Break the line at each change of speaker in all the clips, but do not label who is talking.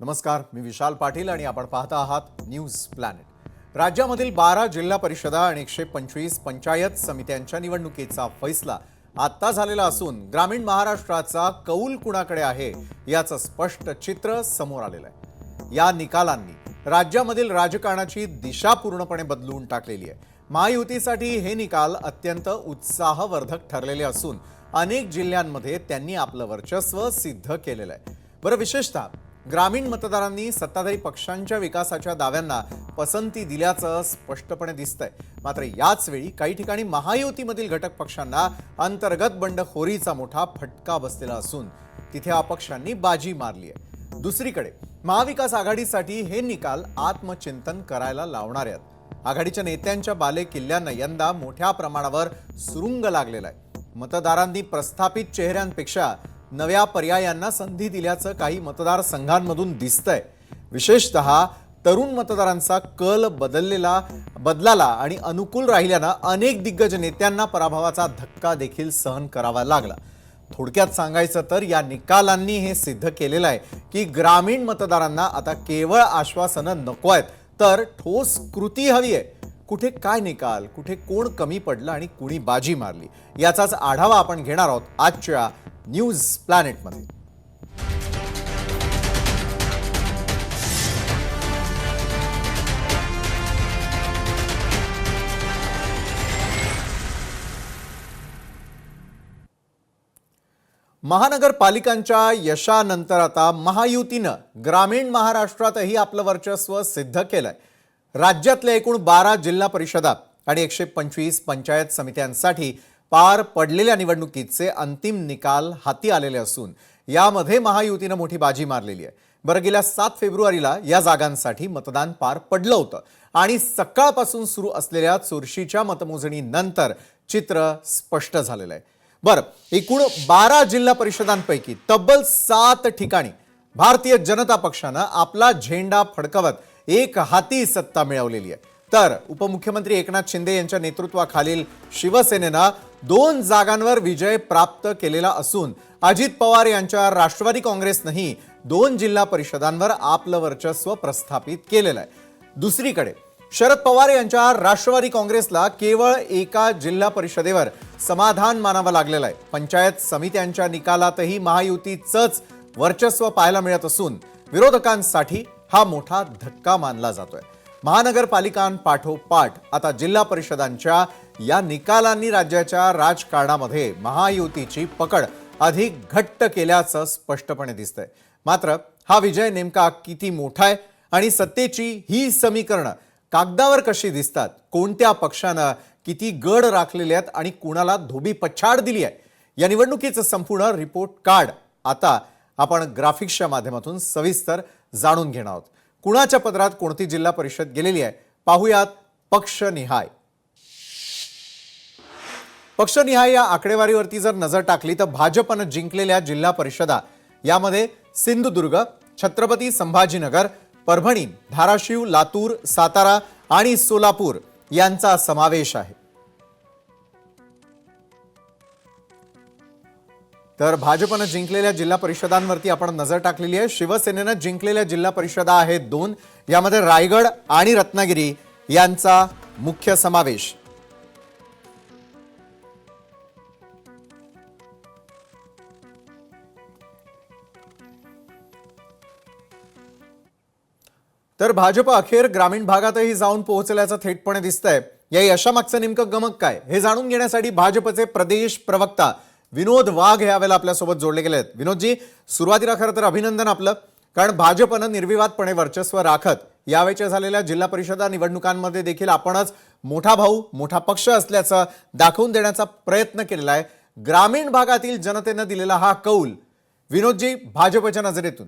नमस्कार, मी विशाल पाटील आणि आपण पाहता आहात न्यूज प्लॅनेट। राज्यामधील 12 जिल्हा परिषदा आणि 125 पंचायत समित्यांच्या निवडणुकीचा फैसला आता झालेला असून ग्रामीण महाराष्ट्राचा कौल कुणाकडे आहे याचं स्पष्ट चित्र समोर आलेलं आहे। या निकालांनी राज्यामधील राजकारणाची दिशा पूर्णपणे बदलून टाकलेली आहे। महायुतीसाठी हे निकाल अत्यंत उत्साहवर्धक ठरलेले असून अनेक जिल्ह्यांमध्ये त्यांनी आपलं वर्चस्व सिद्ध केलेलं आहे। बरं, विशेषतः ग्रामीण मतदारांनी सत्ताधारी पक्षांच्या विकासाच्या दाव्यांना पसंती दिल्याचं स्पष्टपणे दिसतंय। मात्र याच वेळी काही ठिकाणी महायुतीमधील घटक पक्षांना अंतर्गत बंडखोरीचा मोठा फटका बसलेला असून तिथे अपक्षांनी बाजी मारली आहे। दुसरीकडे महाविकास आघाडीसाठी हे निकाल आत्मचिंतन करायला लावणार आहेत। आघाडीच्या नेत्यांच्या बाले किल्ल्यांना यंदा मोठ्या प्रमाणावर सुरुंग लागलेला आहे। मतदारांनी प्रस्थापित चेहऱ्यांपेक्षा नव्या पर्यायांना संधी दिल्याचं काही मतदारसंघांमधून दिसतंय। विशेषतः तरुण मतदारांचा कल बदलाला आणि अनुकूल राहिल्यानं अनेक दिग्गज नेत्यांना पराभवाचा धक्का देखील सहन करावा लागला। थोडक्यात सांगायचं तर या निकालांनी हे सिद्ध केलेलं आहे की ग्रामीण मतदारांना आता केवळ आश्वासनं नको आहेत, तर ठोस कृती हवी आहे। कुठे काय निकाल, कुठे कोण कमी पडलं आणि कुणी बाजी मारली याचाच आढावा आपण घेणार आहोत आजच्या न्यूज प्लॅनेटमध्ये। महानगरपालिकांच्या यशानंतर आता महायुतीनं ग्रामीण महाराष्ट्रातही आपलं वर्चस्व सिद्ध केलंय। राज्यातल्या एकूण 12 जिल्हा परिषदा आणि 125 पंचायत समित्यांसाठी पार पडलेल्या निवडणुकीचे अंतिम निकाल हाती आलेले असून यामध्ये महायुतीनं मोठी बाजी मारलेली आहे। बरं, गेल्या 7 फेब्रुवारीला या जागांसाठी मतदान पार पडलं होतं आणि सकाळपासून सुरू असलेल्या चुरशीच्या मतमोजणीनंतर चित्र स्पष्ट झालेलं आहे। बरं, एकूण 12 जिल्हा परिषदांपैकी तब्बल 7 ठिकाणी भारतीय जनता पक्षानं आपला झेंडा फडकवत एक हाती सत्ता मिळवलेली आहे, तर उपमुख्यमंत्री एकनाथ शिंदे यांच्या नेतृत्वाखालील शिवसेनेनं 2 जागांवर विजय प्राप्त केलेला असून अजित पवार यांच्या राष्ट्रवादी काँग्रेसनंही 2 जिल्हा परिषदांवर आपलं वर्चस्व प्रस्थापित केलेलं आहे। दुसरीकडे शरद पवार यांच्या राष्ट्रवादी काँग्रेसला केवळ एका जिल्हा परिषदेवर समाधान मानावं लागलेलं आहे। पंचायत समित्यांच्या निकालातही महायुतीचंच वर्चस्व पाहायला मिळत असून विरोधकांसाठी हा मोठा धक्का मानला जातोय। महानगरपालिकांपाठोपाठ आता जिल्हा परिषदांच्या या निकालांनी राज्याच्या राजकारणामध्ये महायुतीची पकड अधिक घट्ट केल्याचं स्पष्टपणे दिसतंय। मात्र हा विजय नेमका किती मोठा आहे आणि सत्तेची ही समीकरणं कागदावर कशी दिसतात, कोणत्या पक्षानं किती गड राखलेले आहेत आणि कुणाला धोबी पछाड दिली आहे, या निवडणुकीचं संपूर्ण रिपोर्ट कार्ड आता आपण ग्राफिक्सच्या माध्यमातून सविस्तर जाणून घेणार आहोत। कुणाच्या पदरात कोणती जिल्हा परिषद गेलेली आहे पाहूयात पक्षनिहाय। पक्षनिहाय या आकडेवारीवरती जर नजर टाकली तर भाजपनं जिंकलेल्या जिल्हा परिषदा यामध्ये सिंधुदुर्ग, छत्रपती संभाजीनगर, परभणी, धाराशिव, लातूर, सातारा आणि सोलापूर यांचा समावेश आहे। तर भाजपनं जिंकलेल्या जिल्हा परिषदांवरती आपण नजर टाकलेली आहे। शिवसेनेनं जिंकलेल्या जिल्हा परिषदा आहेत 2, यामध्ये रायगड आणि रत्नागिरी यांचा मुख्य समावेश। तर भाजप अखेर ग्रामीण भागातही जाऊन पोहोचल्याचं थेटपणे दिसतंय। या यशामागचं नेमकं गमक काय हे जाणून घेण्यासाठी भाजपचे प्रदेश प्रवक्ता विनोद वाघ यावेळेला आपल्यासोबत जोडले गेले आहेत। विनोदजी, सुरुवातीला खरं तर अभिनंदन आपलं, कारण भाजपनं निर्विवादपणे वर्चस्व राखत यावेळच्या झालेल्या जिल्हा परिषदा निवडणुकांमध्ये देखील आपणच मोठा भाऊ, मोठा पक्ष असल्याचं दाखवून देण्याचा प्रयत्न केलेला आहे। ग्रामीण भागातील जनतेनं दिलेला हा कौल विनोदजी भाजपच्या नजरेतून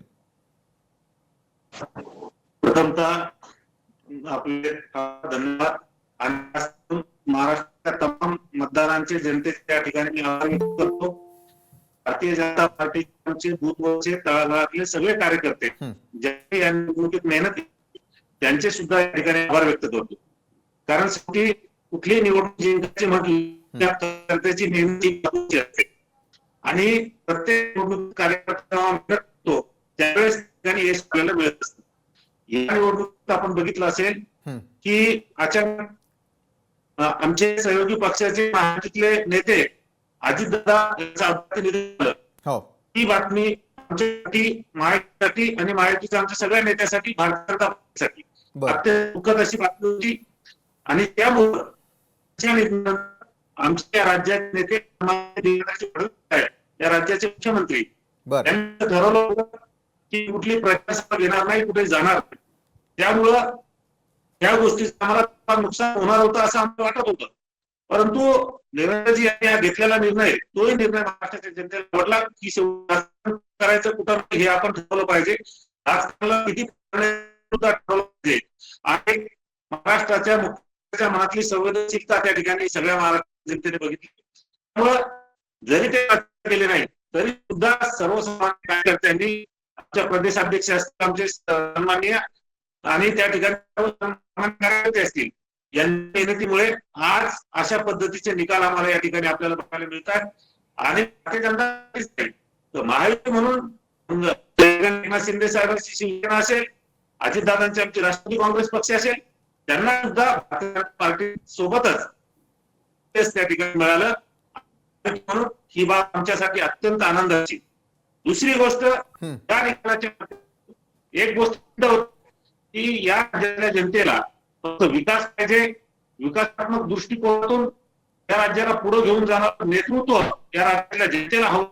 प्रथमतः आपले धन्यवाद आणि महाराष्ट्राच्या तमाम मतदारांचे, जनतेचे त्या ठिकाणी आभार व्यक्त करतो। भारतीय जनता पार्टीचे बूथवरचे तळागाळातले सगळे कार्यकर्ते ज्यांनी या निवडणुकीत मेहनत केली त्यांचे सुद्धा या ठिकाणी आभार व्यक्त करतो। कारण शेवटी कुठलीही निवडणूक जिंकायची म्हटली त्या कार्यकर्त्याची मेहनत असते आणि प्रत्येक निवडणूक कार्यकर्ता त्यावेळेस ठिकाणी यश आपल्याला मिळत असतं. या निवडणुकीत आपण बघितलं असेल
हं.
की अचानक आमचे सहयोगी पक्षाचे महाराष्ट्रातले नेते अजितदादा यांचं अपघाती निधन झालं.
हो.
ही बातमी आमच्यासाठी, महायुतीसाठी आणि महायुतीच्या आमच्या सगळ्या नेत्यासाठी, भारतीय जनता पक्षासाठी
बरं.
अत्यंत दुःखद अशी बातमी होती. आणि त्यामुळं त्या निधनानंतर आमच्या या राज्याचे नेते देवेंद्रजी फडणवीस आहेत, या राज्याचे मुख्यमंत्री,
बरं.
त्यांनी ठरवलं होतं की कुठली प्रचारसभा घेणार नाही, कुठे जाणार नाही. त्यामुळं या गोष्टीचं आम्हाला नुकसान होणार होतं असं आम्हाला वाटत होतं. परंतु देवेंद्रजी यांनी हा घेतलेला निर्णय, तोही निर्णय महाराष्ट्राच्या जनतेला आवडला की राजकारण करायचं कुठं हे आपण ठरवलं पाहिजे. राजकारणाला किती ठरवलं पाहिजे आणि महाराष्ट्राच्या मुख्यमंत्र्यांच्या मनातली संवेदनशीलता त्या ठिकाणी सगळ्या महाराष्ट्र जनतेने बघितली. त्यामुळं जरी ते केले नाही तरी सुद्धा सर्वसामान्य कार्यकर्त्यांनी, आमच्या प्रदेशाध्यक्ष असतील, आमचे सन्माननीय आणि त्या ठिकाणी कार्यकर्ते असतील, यांच्या मेहनतीमुळे आज अशा पद्धतीचे निकाल आम्हाला या ठिकाणी आपल्याला बघायला मिळतात. आणि भारतीय जनता पार्टी महायुती म्हणून एकनाथ शिंदे साहेबांची शिवसेना असेल, अजितदादांची आमची राष्ट्रवादी काँग्रेस पक्ष असेल, त्यांना सुद्धा भारतीय जनता पार्टी सोबतच त्या ठिकाणी मिळालं. म्हणून ही बाब आमच्यासाठी अत्यंत आनंदाची. दुसरी गोष्ट, या निकालाच्या एक गोष्ट की या राज्यातल्या जनतेला फक्त विकास पाहिजे, विकासात्मक दृष्टिकोनातून या राज्याला पुढे घेऊन जाणार नेतृत्व या राज्यातल्या जनतेला हवं.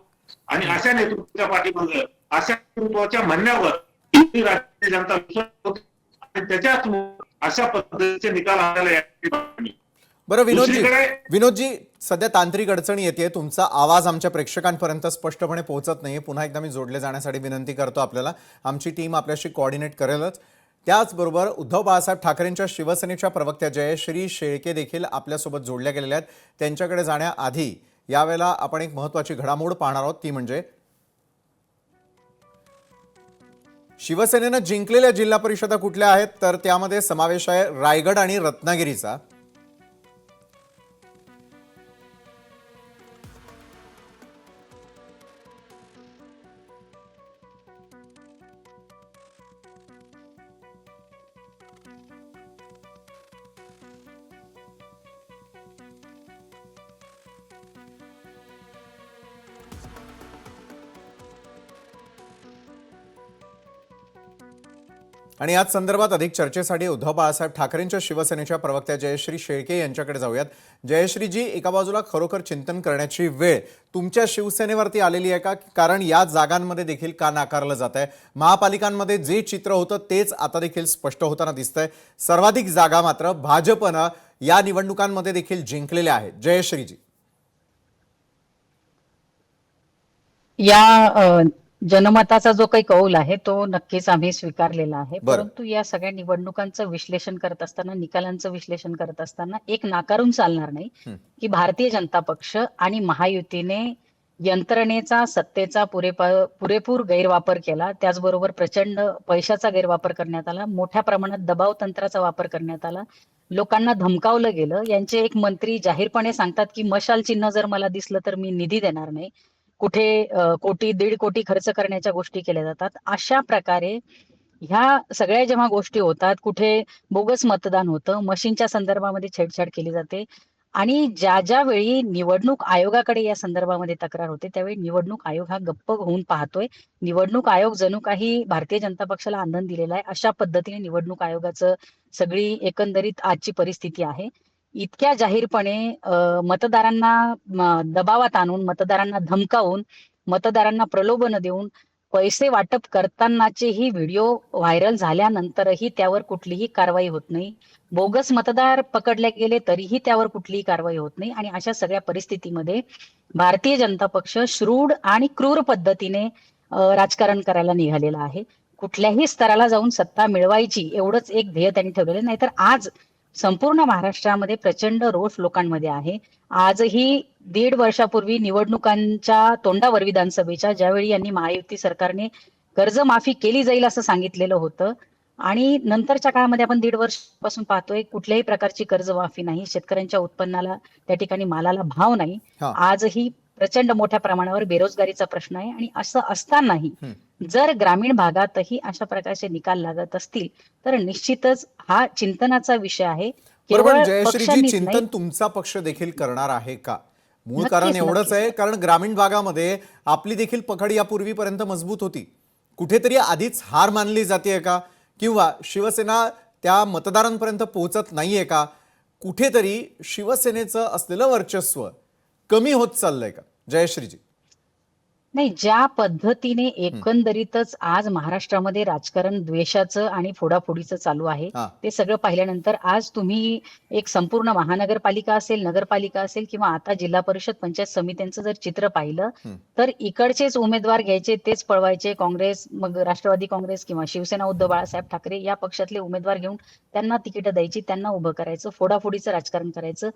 आणि अशा नेतृत्वाच्या पाठीमागे, अशा नेतृत्वाच्या म्हणण्यावर राज्याची जनता विश्वास ठेवते आणि त्याच्याच अशा पद्धतीचे निकाल आपल्याला या ठिकाणी.
बरं विनोदजी, सध्या तांत्रिक अडचणी येते, तुमचा आवाज आमच्या प्रेक्षकांपर्यंत स्पष्टपणे पोहोचत नाही. पुन्हा एकदा मी जोडले जाण्यासाठी विनंती करतो आपल्याला. आमची टीम आपल्याशी कोऑर्डिनेट करेलच. त्याचबरोबर उद्धव बाळासाहेब ठाकरेंच्या शिवसेनेच्या प्रवक्त्या जयश्री शेळके देखील आपल्यासोबत जोडल्या गेलेल्या आहेत. त्यांच्याकडे जाण्याआधी यावेळेला आपण एक महत्त्वाची घडामोड पाहणार आहोत, ती म्हणजे शिवसेनेनं जिंकलेल्या जिल्हा परिषदा कुठल्या आहेत, तर त्यामध्ये समावेश आहे रायगड आणि रत्नागिरीचा. आणि याच संदर्भात अधिक चर्चेसाठी उद्धव बाळासाहेब ठाकरेंच्या शिवसेनेच्या प्रवक्त्या जयश्री शेळके यांच्याकडे जाऊयात. जयश्रीजी, एका बाजूला खरोखर चिंतन करण्याची वेळ तुमच्या शिवसेनेवरती आलेली आहे का? कारण या जागांमध्ये देखील का नाकारलं जात आहे? महापालिकांमध्ये जे चित्र होतं तेच आता देखील स्पष्ट होताना दिसतंय. सर्वाधिक जागा मात्र भाजपनं या निवडणुकांमध्ये देखील जिंकलेल्या आहेत. जयश्रीजी,
या जनमताचा जो काही कौल आहे तो नक्कीच आम्ही स्वीकारलेला आहे. परंतु या सगळ्या निवडणुकांचं विश्लेषण करत असताना, निकालांचं विश्लेषण करत असताना एक नाकारून चालणार नाही की भारतीय जनता पक्ष आणि महायुतीने यंत्रणेचा, सत्तेचा पुरेपूर गैरवापर केला. त्याचबरोबर प्रचंड पैशाचा गैरवापर करण्यात आला, मोठ्या प्रमाणात दबाव तंत्राचा वापर करण्यात आला, लोकांना धमकावलं गेलं. यांचे एक मंत्री जाहीरपणे सांगतात की मशाल चिन्ह जर मला दिसलं तर मी निधी देणार नाही. कुठे कोटी, 1.5 कोटी खर्च करण्याच्या गोष्टी केल्या जातात. अशा प्रकारे ह्या सगळ्या जेव्हा गोष्टी होतात, कुठे बोगस मतदान होतं, मशीनच्या संदर्भामध्ये छेडछाड केली जाते आणि ज्या वेळी निवडणूक आयोगाकडे या संदर्भामध्ये तक्रार होते त्यावेळी निवडणूक आयोग हा गप्प होऊन पाहतोय. निवडणूक आयोग जणू काही भारतीय जनता पक्षाला आनंद दिलेला आहे, अशा पद्धतीने निवडणूक आयोगाचं सगळी एकंदरीत आजची परिस्थिती आहे. इतक्या जाहीरपणे मतदारांना दबावात आणून, मतदारांना धमकावून, मतदारांना प्रलोभन देऊन पैसे वाटप करतानाचेही व्हिडिओ व्हायरल झाल्यानंतरही त्यावर कुठलीही कारवाई होत नाही. बोगस मतदार पकडले गेले तरीही त्यावर कुठलीही कारवाई होत नाही. आणि अशा सगळ्या परिस्थितीमध्ये भारतीय जनता पक्ष श्रूड आणि क्रूर पद्धतीने राजकारण करायला निघालेला आहे. कुठल्याही स्तराला जाऊन सत्ता मिळवायची एवढंच एक ध्येय त्यांनी ठेवलेलं. नाहीतर आज संपूर्ण महाराष्ट्रामध्ये प्रचंड रोष लोकांमध्ये आहे. आजही 1.5 वर्षापूर्वी निवडणुकांच्या तोंडावर विधानसभेच्या, ज्यावेळी यांनी महायुती सरकारने कर्जमाफी केली जाईल असं सांगितलेलं होतं आणि नंतरच्या काळामध्ये आपण 1.5 वर्षापासून पाहतोय कुठल्याही प्रकारची कर्जमाफी नाही. शेतकऱ्यांच्या उत्पन्नाला, त्या ठिकाणी मालाला भाव नाही. आजही प्रचंड मोठ्या प्रमाणावर बेरोजगारीचा प्रश्न आहे आणि असं असतानाही जर ग्रामीण भागातही अशा प्रकारचे निकाल लागत असतील तर निश्चितच हा चिंतनाचा विषय आहे.
बरोबर.
केवळ
जयश्रीजी,
पक्षांनीच नाही,
चिंतन तुमचा पक्ष देखील करणार आहे का? मूळ
नक्कीच,
कारण एवढंच
नक्कीच.
आहे, कारण ग्रामीण भागामध्ये आपली देखील पकड यापूर्वीपर्यंत मजबूत होती. कुठेतरी आधीच हार मानली जाते का, किंवा शिवसेना त्या मतदारांपर्यंत पोहोचत नाहीये का? कुठेतरी शिवसेनेचं असलेलं वर्चस्व कमी होत चाललंय का जयश्रीजी?
नाही, ज्या पद्धतीने एकंदरीतच आज महाराष्ट्रामध्ये राजकारण द्वेषाचं आणि फोडाफोडीचं चालू आहे,
हा.
ते सगळं पाहिल्यानंतर आज तुम्ही एक संपूर्ण महानगरपालिका असेल, नगरपालिका असेल किंवा आता जिल्हा परिषद पंचायत समित्यांचं जर चित्र पाहिलं तर इकडचेच उमेदवार घ्यायचे, तेच पळवायचे. काँग्रेस, मग राष्ट्रवादी काँग्रेस किंवा शिवसेना उद्धव बाळासाहेब ठाकरे या पक्षातले उमेदवार घेऊन त्यांना तिकीटं द्यायची, त्यांना उभं करायचं, फोडाफोडीचं राजकारण करायचं.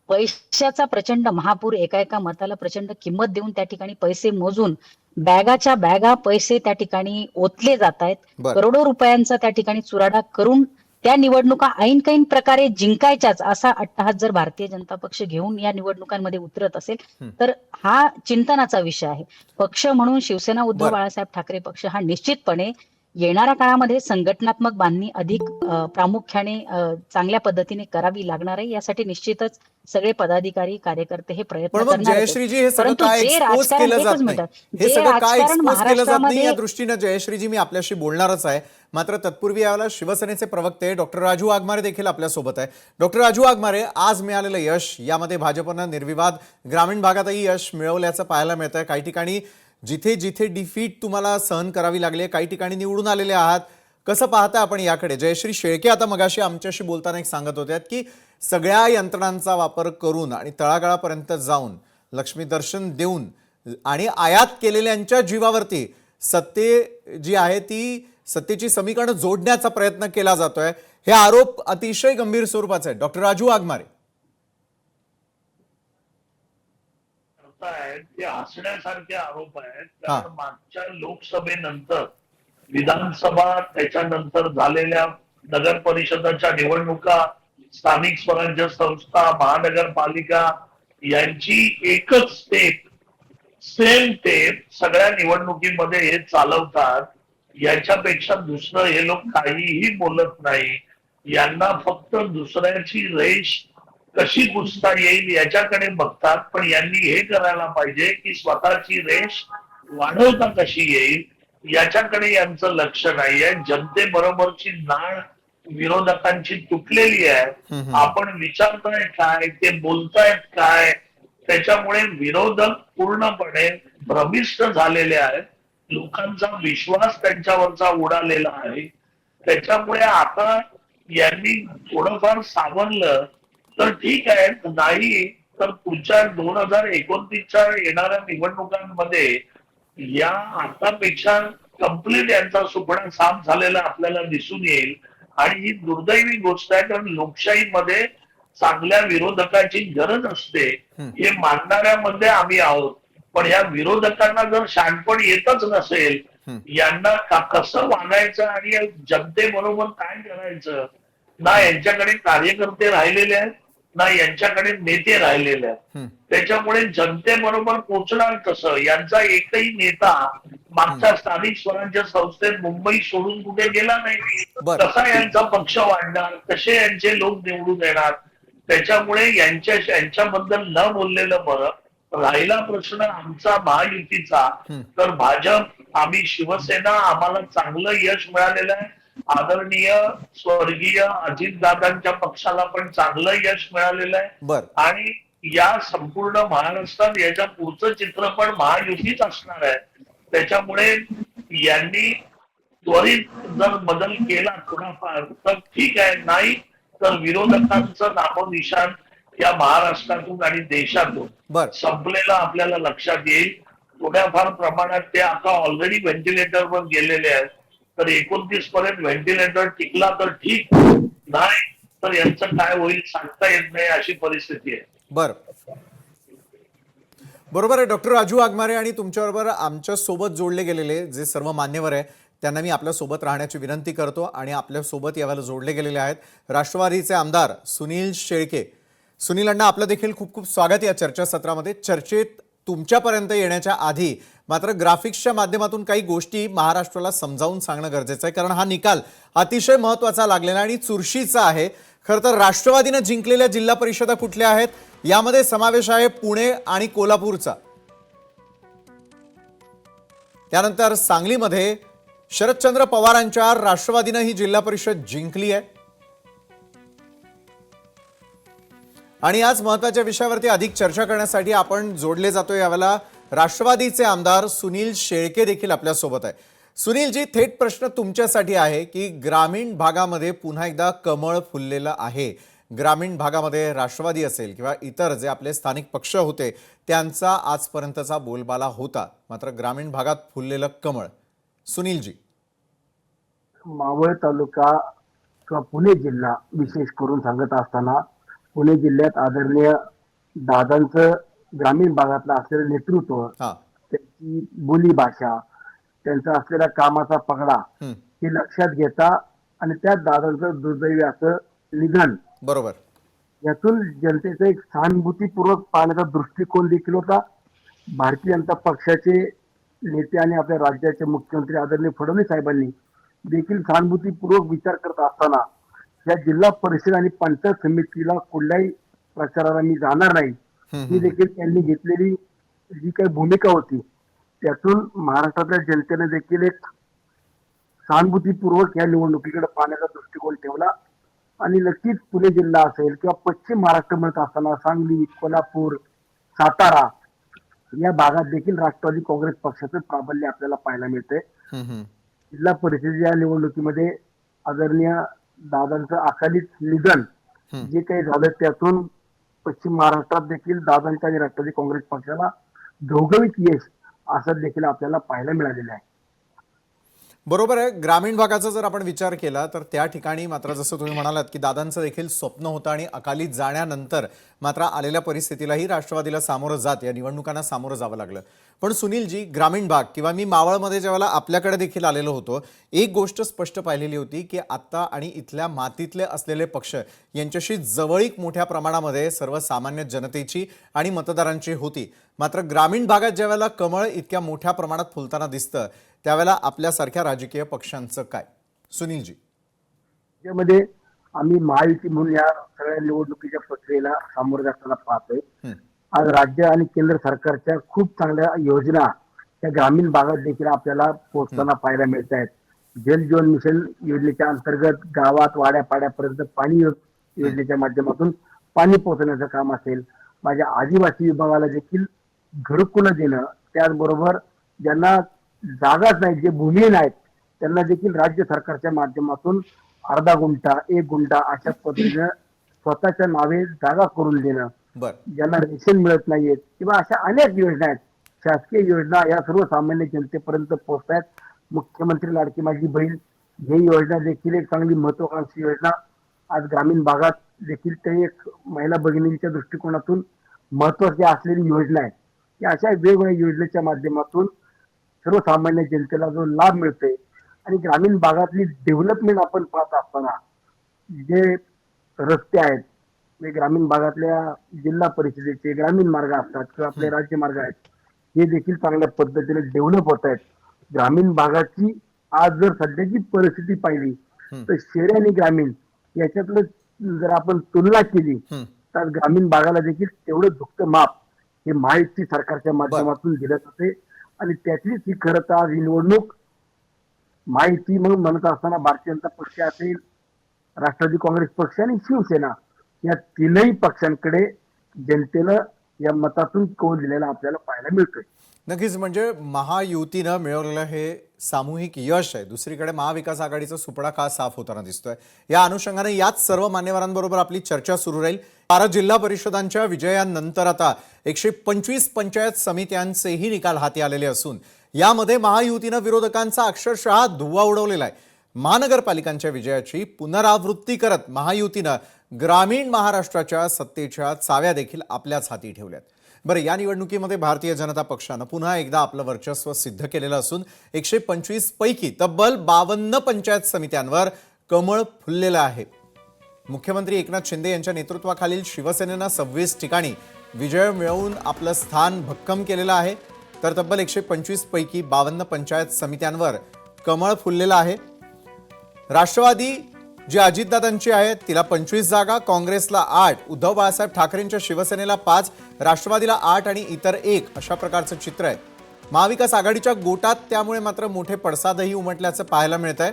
पैशाचा प्रचंड महापूर, एका एका मताला प्रचंड किंमत देऊन त्या ठिकाणी पैसे मोजून बॅगाच्या बॅगा पैसे त्या ठिकाणी ओतले जात आहेत.
बरं.
करोडो रुपयांचा त्या ठिकाणी चुराडा करून त्या निवडणुका ऐन कैन प्रकारे जिंकायच्याच असा अट्टहास जर भारतीय जनता पक्ष घेऊन या निवडणुकांमध्ये उतरत असेल तर हा चिंतनाचा विषय आहे. पक्ष म्हणून शिवसेना उद्धव
बरं.
बाळासाहेब ठाकरे पक्ष हा निश्चितपणे येणाऱ्या काळामध्ये संघटनात्मक बांधणी अधिक प्रामुख्याने चांगल्या पद्धतीने करावी लागणार आहे. यासाठी निश्चितच सगळे पदाधिकारी कार्यकर्ते हे प्रयत्न
पण मग
करणार आहेत.
जयश्रीजी, हे सगळं
परंतु
काय
जे
एक्सपोज
राजकारण,
केलं जात
एकच
नाही,
मिनिट,
हे
जे
सगळं काय
राजकारण
एक्सपोज केलं जात नाही या
महाराष्ट्रामध्ये
दृष्टीनं जयश्रीजी मी आपल्याशी बोलणारच आहे. मात्र तत्पूर्वी यावेळेला शिवसेनेचे प्रवक्ते डॉक्टर राजू वाघमारे देखील आपल्यासोबत आहे. डॉक्टर राजू वाघमारे, आज मिळालेलं यश, यामध्ये भाजपनं निर्विवाद ग्रामीण भागातही यश मिळवल्याचं पाहायला मिळत आहे. काही ठिकाणी जिथे जिथे डिफीट तुम्हाला सहन करावी लागली, काही ठिकाणी निवडून आलेले आहात. कसं पाहता आपण याकडे? जयश्री शेळके आता मगाशी आमच्याशी बोलताना एक सांगत होत्या की सगळ्या यंत्रणांचा वापर करून आणि तळागाळापर्यंत जाऊन लक्ष्मी दर्शन देऊन आणि आयात केलेल्यांच्या जीवावरती सत्ते जी आहे ती सत्तेची समीकरणं जोडण्याचा प्रयत्न केला जातोय. हे आरोप अतिशय गंभीर स्वरूपाचे आहेत. डॉक्टर राजू वाघमारे,
ते हसण्यासारखे आरोप आहेत.
हा.
कारण मागच्या लोकसभेनंतर विधानसभा, त्याच्यानंतर झालेल्या नगर परिषदाच्या निवडणुका, स्थानिक स्वराज्य संस्था, महानगरपालिका यांची एकच टेप, सेम टेप सगळ्या निवडणुकीमध्ये हे चालवतात. याच्यापेक्षा दुसरं हे लोक काहीही बोलत नाही. यांना फक्त दुसऱ्याची रेष कशी पुसता येईल याच्याकडे बघतात. पण यांनी हे करायला पाहिजे की स्वतःची रेष वाढवता कशी येईल याच्याकडे यांचं लक्ष नाहीये. जनतेबरोबरची नाळ विरोधकांची तुटलेली आहे. आपण विचारताय काय, ते बोलतायत काय, त्याच्यामुळे विरोधक पूर्णपणे भ्रमिष्ट झालेले आहेत. लोकांचा विश्वास त्यांच्यावरचा उडालेला आहे. त्याच्यामुळे आता यांनी थोडंफार सावरलं तर ठीक आहे, नाही तर पुढच्या 2029च्या येणाऱ्या निवडणुकांमध्ये या आतापेक्षा कंप्लीट यांचा सुपडा साफ झालेला आपल्याला दिसून येईल. आणि ही दुर्दैवी गोष्ट आहे, कारण लोकशाहीमध्ये चांगल्या विरोधकाची गरज असते हे मानणाऱ्यामध्ये आम्ही आहोत. पण या विरोधकांना जर शहाणपण येतच नसेल, यांना कसं वागायचं आणि जनतेबरोबर काय करायचं, ना यांच्याकडे कार्यकर्ते राहिलेले आहेत ना यांच्याकडे नेते राहिलेले आहेत. त्याच्यामुळे जनतेबरोबर पोहोचणार कसं? यांचा एकही नेता मागच्या स्थानिक स्वराज्य संस्थेत मुंबई सोडून कुठे गेला नाही. कसा यांचा पक्ष वाढणार, कसे यांचे लोक निवडून येणार? त्याच्यामुळे यांच्याबद्दल न बोललेलं बरं. राहिला प्रश्न आमचा महायुतीचा, तर भाजप, आम्ही शिवसेना, आम्हाला चांगलं यश मिळालेलं आहे. आदरणीय स्वर्गीय अजितदादांच्या पक्षाला पण चांगलं यश मिळालेलं आहे. आणि या संपूर्ण महाराष्ट्रात याच्या पुढचं चित्र पण महायुतीच असणार आहे. त्याच्यामुळे यांनी त्वरित जर बदल केला थोडाफार तर ठीक आहे, नाही तर विरोधकांचं नामोनिशाण या महाराष्ट्रातून आणि देशातून संपलेलं आपल्याला लक्षात येईल. थोड्याफार प्रमाणात ते आता ऑलरेडी व्हेंटिलेटरवर गेलेले आहेत. तर 29 पर्यंत व्हेंटिलेटर टिकला तर ठीक, नाही तर यांचं काय होईल सांगता येत नाही अशी परिस्थिती आहे.
बरोबर आहे डॉक्टर राजू वाघमारे. आणि तुमच्याबरोबर आमच्या सोबत जोडले गेलेले जे सर्व मान्यवर आहे त्यांना मी आपल्या सोबत राहण्याची विनंती करतो. आणि आपल्या सोबत यावेळेला जोडले गेलेले आहेत राष्ट्रवादीचे आमदार सुनील शेळके. सुनील अण्णा, आपलं देखील खूप खूप स्वागत या चर्चासत्रामध्ये. चर्चेत तुमच्यापर्यंत येण्याच्या आधी मात्र ग्राफिक्सच्या माध्यमातून काही गोष्टी महाराष्ट्राला समजावून सांगणं गरजेचं आहे, कारण हा निकाल अतिशय महत्त्वाचा लागलेला आणि चुरशीचा आहे. खरं तर राष्ट्रवादीनं जिंकलेल्या जिल्हा परिषदा कुठल्या आहेत, यामध्ये समावेश आहे पुणे आणि कोल्हापूरचा. त्यानंतर सांगलीमध्ये शरदचंद्र पवारांच्या राष्ट्रवादीनं ही जिल्हा परिषद जिंकली आहे. आणि आज महत्त्वाच्या विषयावरती अधिक चर्चा करण्यासाठी आपण जोडले जातोय. यावेळेला राष्ट्रवादीचे आमदार सुनील शेळके देखील आपल्या सोबत आहे. सुनीलजी, थेट प्रश्न तुमच्यासाठी आहे की ग्रामीण भागामध्ये पुन्हा एकदा कमळ फुललेलं आहे. ग्रामीण भागामध्ये राष्ट्रवादी असेल किंवा इतर जे आपले स्थानिक पक्ष होते त्यांचा आजपर्यंतचा बोलबाला होता, मात्र ग्रामीण भागात फुललेलं कमळ. सुनीलजी,
मावळ तालुका किंवा पुणे जिल्हा विशेष करून सांगत असताना पुणे जिल्ह्यात आदरणीय दादांचं ग्रामीण भागातलं असलेलं नेतृत्व,
हा
त्यांची बोली भाषा, त्यांचा असलेला कामाचा पगडा हे लक्षात घेता आणि त्यात दादांचं दुर्दैवी असं निधन,
बरोबर,
यातून जनतेचा एक सहानुभूतीपूर्वक पाहण्याचा दृष्टिकोन देखील होता. भारतीय जनता पक्षाचे नेते आणि आपल्या राज्याचे मुख्यमंत्री आदरणीय फडणवीस साहेबांनी देखील सहानुभूतीपूर्वक विचार करत असताना या जिल्हा परिषद आणि पंचायत समितीला कुठल्याही प्रचाराला मी जाणार नाही ही देखील त्यांनी घेतलेली जी काही भूमिका होती, त्यातून महाराष्ट्रातल्या जनतेने देखील एक सहानुभूतीपूर्वक या निवडणुकीकडे पाहण्याचा दृष्टिकोन ठेवला. आणि नक्कीच पुणे जिल्हा असेल किंवा पश्चिम महाराष्ट्र म्हणत असताना सांगली, कोल्हापूर, सातारा या भागात देखील राष्ट्रवादी काँग्रेस पक्षाचं प्राबल्य आपल्याला पाहायला मिळते. जिल्हा परिषदेच्या निवडणुकीमध्ये आदरणीय दादांचं अकालीच निधन जे काही झालं त्यातून पश्चिम महाराष्ट्रात देखील दादांच्या आणि राष्ट्रवादी काँग्रेस पक्षाला घवघवीत यश असं देखील आपल्याला पाहायला मिळालेलं आहे.
बरोबर आहे. ग्रामीण भागाचा जर आपण विचार केला तर त्या ठिकाणी मात्र जसं तुम्ही म्हणालात की दादांचं देखील स्वप्न होतं आणि अकाली जाण्यानंतर मात्र आलेल्या परिस्थितीलाही राष्ट्रवादीला सामोरं जात या निवडणुकांना सामोरं जावं लागलं. पण सुनीलजी, ग्रामीण भाग किंवा मी मावळमध्ये ज्यावेळेला आपल्याकडे देखील आलेलो होतो, एक गोष्ट स्पष्ट पाहिलेली होती की आत्ता आणि इथल्या मातीतले असलेले पक्ष यांच्याशी जवळीक मोठ्या प्रमाणामध्ये सर्वसामान्य जनतेची आणि मतदारांची होती. मात्र ग्रामीण भागात ज्यावेळेला कमळ इतक्या मोठ्या प्रमाणात फुलताना दिसतं त्यावेळेला आपल्यासारख्या राजकीय पक्षांचं काय? सुनीलजी,
त्यामध्ये आम्ही महायुती म्हणून या सगळ्या निवडणुकीच्या प्रक्रियेला सामोरं जाताना पाहतोय. आज राज्य आणि केंद्र सरकारच्या खूप चांगल्या योजना त्या ग्रामीण भागात देखील आपल्याला पोहोचताना पाहायला मिळत आहेत. जल जीवन मिशन योजनेच्या अंतर्गत गावात वाड्यापाड्यापर्यंत पाणी योजनेच्या माध्यमातून पाणी पोहोचण्याचं काम असेल, माझ्या आदिवासी विभागाला देखील घरकुलं देणं, त्याचबरोबर ज्यांना जागाच नाही, जे भूमिहीन आहेत त्यांना देखील राज्य सरकारच्या माध्यमातून अर्धा गुंठा, 1 गुंठा अशा पद्धतीनं स्वतःच्या नावे जागा करून देणं, ज्यांना रेशन मिळत नाहीये किंवा अशा अनेक योजना आहेत, शासकीय योजना या सर्वसामान्य जनतेपर्यंत पोहोचतायत. मुख्यमंत्री लाडकी माझी बहीण ही योजना देखील एक चांगली महत्वाकांक्षी योजना आज ग्रामीण भागात देखील ते एक महिला भगिनींच्या दृष्टिकोनातून महत्वाची असलेली योजना आहे. की अशा वेगवेगळ्या योजनेच्या माध्यमातून सर्वसामान्य जनतेला जो लाभ मिळतोय आणि ग्रामीण भागातली डेव्हलपमेंट आपण पाहत असताना जे रस्ते आहेत, ग्रामीण भागातल्या जिल्हा परिषदेचे ग्रामीण मार्ग असतात किंवा आपले राज्य मार्ग आहेत, हे देखील चांगल्या पद्धतीने डेव्हलप होत आहेत. ग्रामीण भागाची आज जर सध्याची परिस्थिती पाहिली तर शहरी आणि ग्रामीण याच्यातलं जर आपण तुलना केली तर ग्रामीण भागाला देखील तेवढं दुःख माप हे महायुती सरकारच्या माध्यमातून दिलं जाते. आणि त्यातलीच ही खरं तर आज ही निवडणूक महायुती म्हणून म्हणत असताना भारतीय जनता पक्ष असेल, राष्ट्रवादी काँग्रेस पक्ष आणि शिवसेना या तीनही पक्षांकडे जनतेनं या मतातून कौल दिलेला आपल्याला पाहायला मिळतोय.
नक्कीच, म्हणजे महायुतीनं मिळवलेलं हे सामूहिक यश आहे. दुसरीकडे महाविकास आघाडीचा सुपडा का साफ होताना दिसतोय. या अनुषंगाने याच सर्व मान्यवरांबरोबर आपली चर्चा सुरू राहील. 12 जिल्हा परिषदांच्या विजयानंतर आता 125 पंचायत समित्यांचेही निकाल हाती आलेले असून यामध्ये महायुतीनं विरोधकांचा अक्षरशः धुव्वा उडवलेला आहे. महानगरपालिकांच्या विजयाची पुनरावृत्ती करत महायुतीनं ग्रामीण महाराष्ट्राच्या सत्तेच्या चाव्या देखील आपल्याच हाती ठेवल्यात. बरं, या निवडणुकीमध्ये भारतीय जनता पक्षानं पुन्हा एकदा आपलं वर्चस्व सिद्ध केलेलं असून 125 पैकी तब्बल 52 पंचायत समित्यांवर कमळ फुललेलं आहे. मुख्यमंत्री एकनाथ शिंदे यांच्या नेतृत्वाखालील शिवसेनेनं 26 ठिकाणी विजय मिळवून आपलं स्थान भक्कम केलेलं आहे, तर तब्बल 125 पैकी 52 पंचायत समित्यांवर कमळ फुललेलं आहे. राष्ट्रवादी जी अजितदादांची आहे तिला 25 जागा, काँग्रेसला 8, उद्धव बाळासाहेब ठाकरेंच्या शिवसेनेला 5, राष्ट्रवादीला 8 आणि इतर 1 अशा प्रकारचं चित्र आहे. महाविकास आघाडीच्या गोटात त्यामुळे मात्र मोठे पडसादही उमटल्याचं पाहायला मिळत आहे.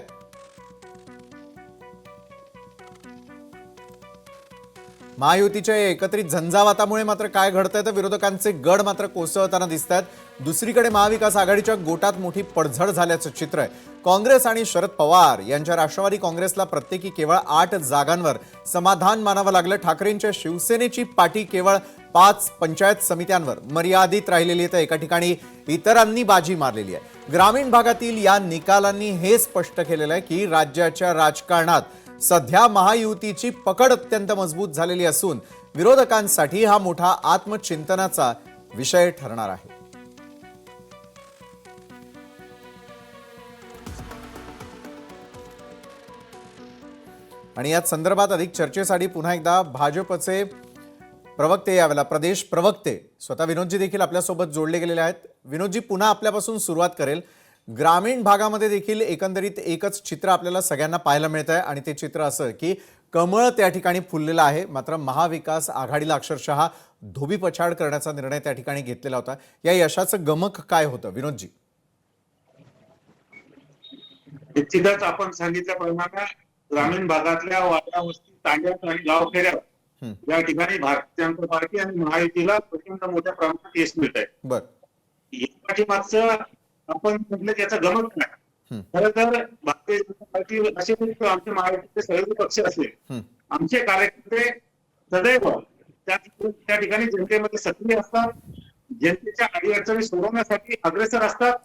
महायुतीच्या या एकत्रित झंझावातामुळे मात्र काय घडतंय तर विरोधकांचे गड मात्र कोसळताना दिसत आहेत. दुसरीकडे महाविकास आघाडीच्या गोटात मोठी पडझड झाल्याचं चित्र आहे. काँग्रेस आणि शरद पवार यांच्या राष्ट्रवादी काँग्रेसला प्रत्येकी केवळ 8 जागांवर समाधान मानावं लागलं. ठाकरेंच्या शिवसेनेची पाठी केवळ 5 पंचायत समित्यांवर मर्यादित राहिलेली आहे, तर एका ठिकाणी इतरांनी बाजी मारलेली आहे. ग्रामीण भागातील या निकालांनी हे स्पष्ट केलेलं आहे की राज्याच्या राजकारणात सध्या महायुतीची पकड अत्यंत मजबूत झालेली असून विरोधकांसाठी हा मोठा आत्मचिंतनाचा विषय ठरणार आहे. आणि याच संदर्भात अधिक चर्चेसाठी पुन्हा एकदा भाजपचे प्रवक्ते यावेळेला प्रदेश प्रवक्ते स्वतः विनोदजी देखील आपल्यासोबत जोडले गेलेले आहेत. विनोदजी, पुन्हा आपल्यापासून सुरुवात करेल. ग्रामीण भागामध्ये देखील एकंदरीत एकच चित्र आपल्याला सगळ्यांना पाहायला मिळत आहे आणि ते चित्र असं की कमळ त्या ठिकाणी फुललेलं आहे. मात्र महाविकास आघाडीला अक्षरशः धोबीपछाड करण्याचा निर्णय त्या ठिकाणी घेतलेला होता. या यशाचं गमक काय होतं विनोदजी?
निश्चितच आपण सांगितल्याप्रमाणे ग्रामीण भागातल्या वाड्या वस्ती तांड्यात आणि गावखेड्यात या ठिकाणी भारतीय जनता पार्टी आणि महायुतीला प्रचंड मोठ्या प्रमाणात यश मिळत आहे.
बरं,
या पाठीमागचं आपण म्हटलं त्याचं गमक काय, खरं तर भारतीय जनता पार्टी असे आमचे महायुतीचे सगळे पक्ष असले, आमचे कार्यकर्ते सदैव त्या ठिकाणी जनतेमध्ये सक्रिय असतात, जनतेच्या अडीअडचणी सोडवण्यासाठी अग्रेसर असतात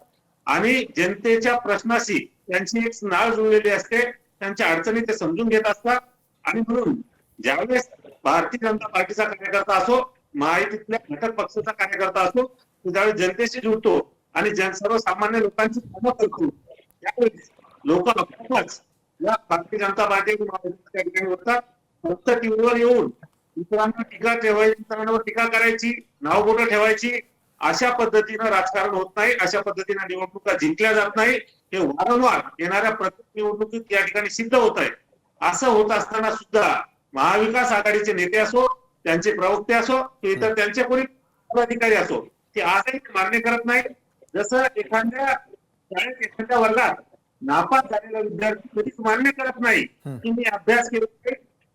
आणि जनतेच्या प्रश्नाशी त्यांची एक नाळ जुळलेली असते. त्यांच्या अडचणी ते समजून घेत असतात आणि म्हणून ज्यावेळेस भारतीय जनता पार्टीचा कार्यकर्ता असो, महायुतीतल्या घटक पक्षाचा कार्यकर्ता असो, तो ज्यावेळेस जनतेशी जुळतो आणि सर्वसामान्य लोकांची कामं करतो, त्यावेळेस लोक आपोआपच या भारतीय जनता पार्टी महायुतीच्या ठिकाणी होतात. फक्त टीव्हीवर येऊन इतरांना टीका ठेवायची, इतरांवर टीका करायची, नावबोटं ठेवायची, अशा पद्धतीनं राजकारण होत नाही. अशा पद्धतीनं निवडणुका जिंकल्या जात नाही. हे वारंवार येणाऱ्या प्रत्येक निवडणुकीत या ठिकाणी सिद्ध होत आहे. असं होत असताना सुद्धा महाविकास आघाडीचे नेते असो, त्यांचे प्रवक्ते असो, इतर त्यांचे कोणी पदाधिकारी असो, ते आजही मान्य करत नाही. जसं एखाद्या शाळेत एखाद्या वर्गात नापास झालेला विद्यार्थी कधीच मान्य करत नाही की मी अभ्यास केला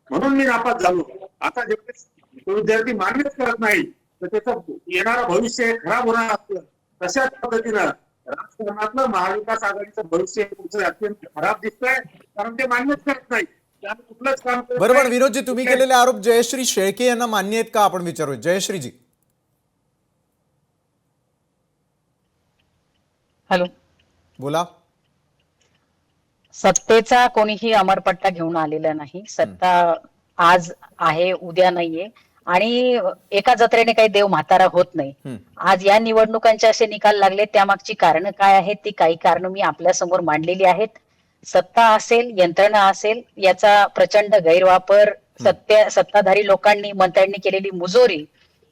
म्हणून मी नापास झालो. आता जेव्हा तो विद्यार्थी मान्यच करत नाही तर त्याचं येणारं भविष्य खराब होणार असतं. तशाच पद्धतीनं राजकारणातलं महाविकास आघाडीचं भविष्य अत्यंत खराब दिसतंय, कारण ते मान्यच करत नाही. कुठलंच काम
बरोबर. विनोदजी, तुम्ही केलेले आरोप जयश्री शेळके यांना मान्य आहेत का आपण विचारू? जयश्रीजी,
हॅलो,
बोला.
सत्तेचा कोणीही अमरपट्टा घेऊन आलेला नाही. सत्ता आज आहे, उद्या नाहीये आणि एका जत्रेने काही देव म्हातारा होत नाही. आज या निवडणुकांचे असे निकाल लागले, त्यामागची कारण काय आहेत ती काही कारण मी आपल्या समोर मांडलेली आहेत. सत्ता असेल, यंत्रणा असेल, याचा प्रचंड गैरवापर सत्ताधारी लोकांनी, मंत्र्यांनी केलेली मुजोरी,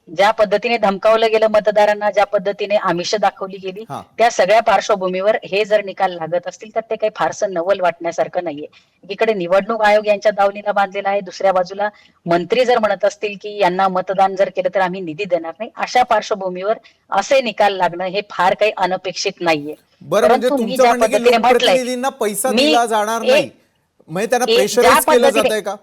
ज्या पद्धतीने धमकावलं गेलं मतदारांना, ज्या पद्धतीने आमिष दाखवली गेली, त्या सगळ्या पार्श्वभूमीवर हे जर निकाल लागत असतील तर ते काही फारसं नवल वाटण्यासारखं नाहीये. एकीकडे निवडणूक आयोग यांच्या दावणीला बांधलेला आहे, दुसऱ्या बाजूला मंत्री जर म्हणत असतील की यांना मतदान जर केलं तर आम्ही निधी देणार नाही, अशा पार्श्वभूमीवर असे निकाल लागणं हे फार काही अनपेक्षित नाहीये.
बरं, म्हणजे तुमचं म्हणणं की लोकप्रतिनिधींना पैसा दिला जाणार नाही, म्हणजे त्यांना प्रेशराईज केलं जातंय का?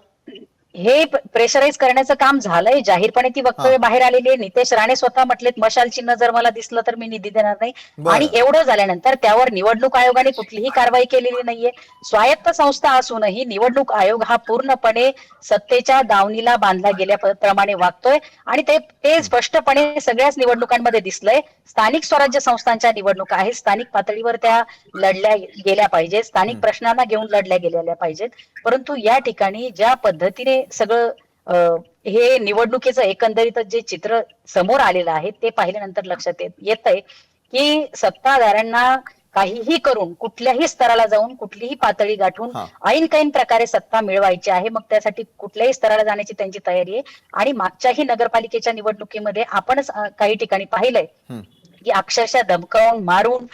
हे प्रेशराईज करण्याचं काम झालंय. जाहीरपणे ती वक्तव्य बाहेर आलेली आहे. नितेश राणे स्वतः म्हटलेत मशाल चिन्ह जर मला दिसलं तर मी निधी देणार नाही. आणि एवढं झाल्यानंतर त्यावर निवडणूक आयोगाने कुठलीही कारवाई केलेली नाहीये. स्वायत्त संस्था असूनही निवडणूक आयोग हा पूर्णपणे सत्तेच्या दावणीला बांधला गेल्याप्रमाणे वागतोय आणि ते स्पष्टपणे सगळ्याच निवडणुकांमध्ये दिसलंय. स्थानिक स्वराज्य संस्थांच्या निवडणुका आहेत, स्थानिक पातळीवर त्या लढल्या गेल्या पाहिजेत, स्थानिक प्रश्नांना घेऊन लढल्या गेलेल्या पाहिजेत. परंतु या ठिकाणी ज्या पद्धतीने सगळं हे निवडणुकीचं एकंदरीत जे चित्र समोर आलेलं आहे ते पाहिल्यानंतर लक्षात येत आहे की सत्ताधाऱ्यांना काहीही करून कुठल्याही स्तराला जाऊन कुठलीही पातळी गाठून
हा.
ऐन प्रकारे सत्ता मिळवायची आहे. मग त्यासाठी कुठल्याही स्तराला जाण्याची त्यांची तयारी आहे. आणि मागच्याही नगरपालिकेच्या निवडणुकीमध्ये आपणच काही ठिकाणी पाहिलंय
हम्म.
की अक्षरशः धमकावून मारून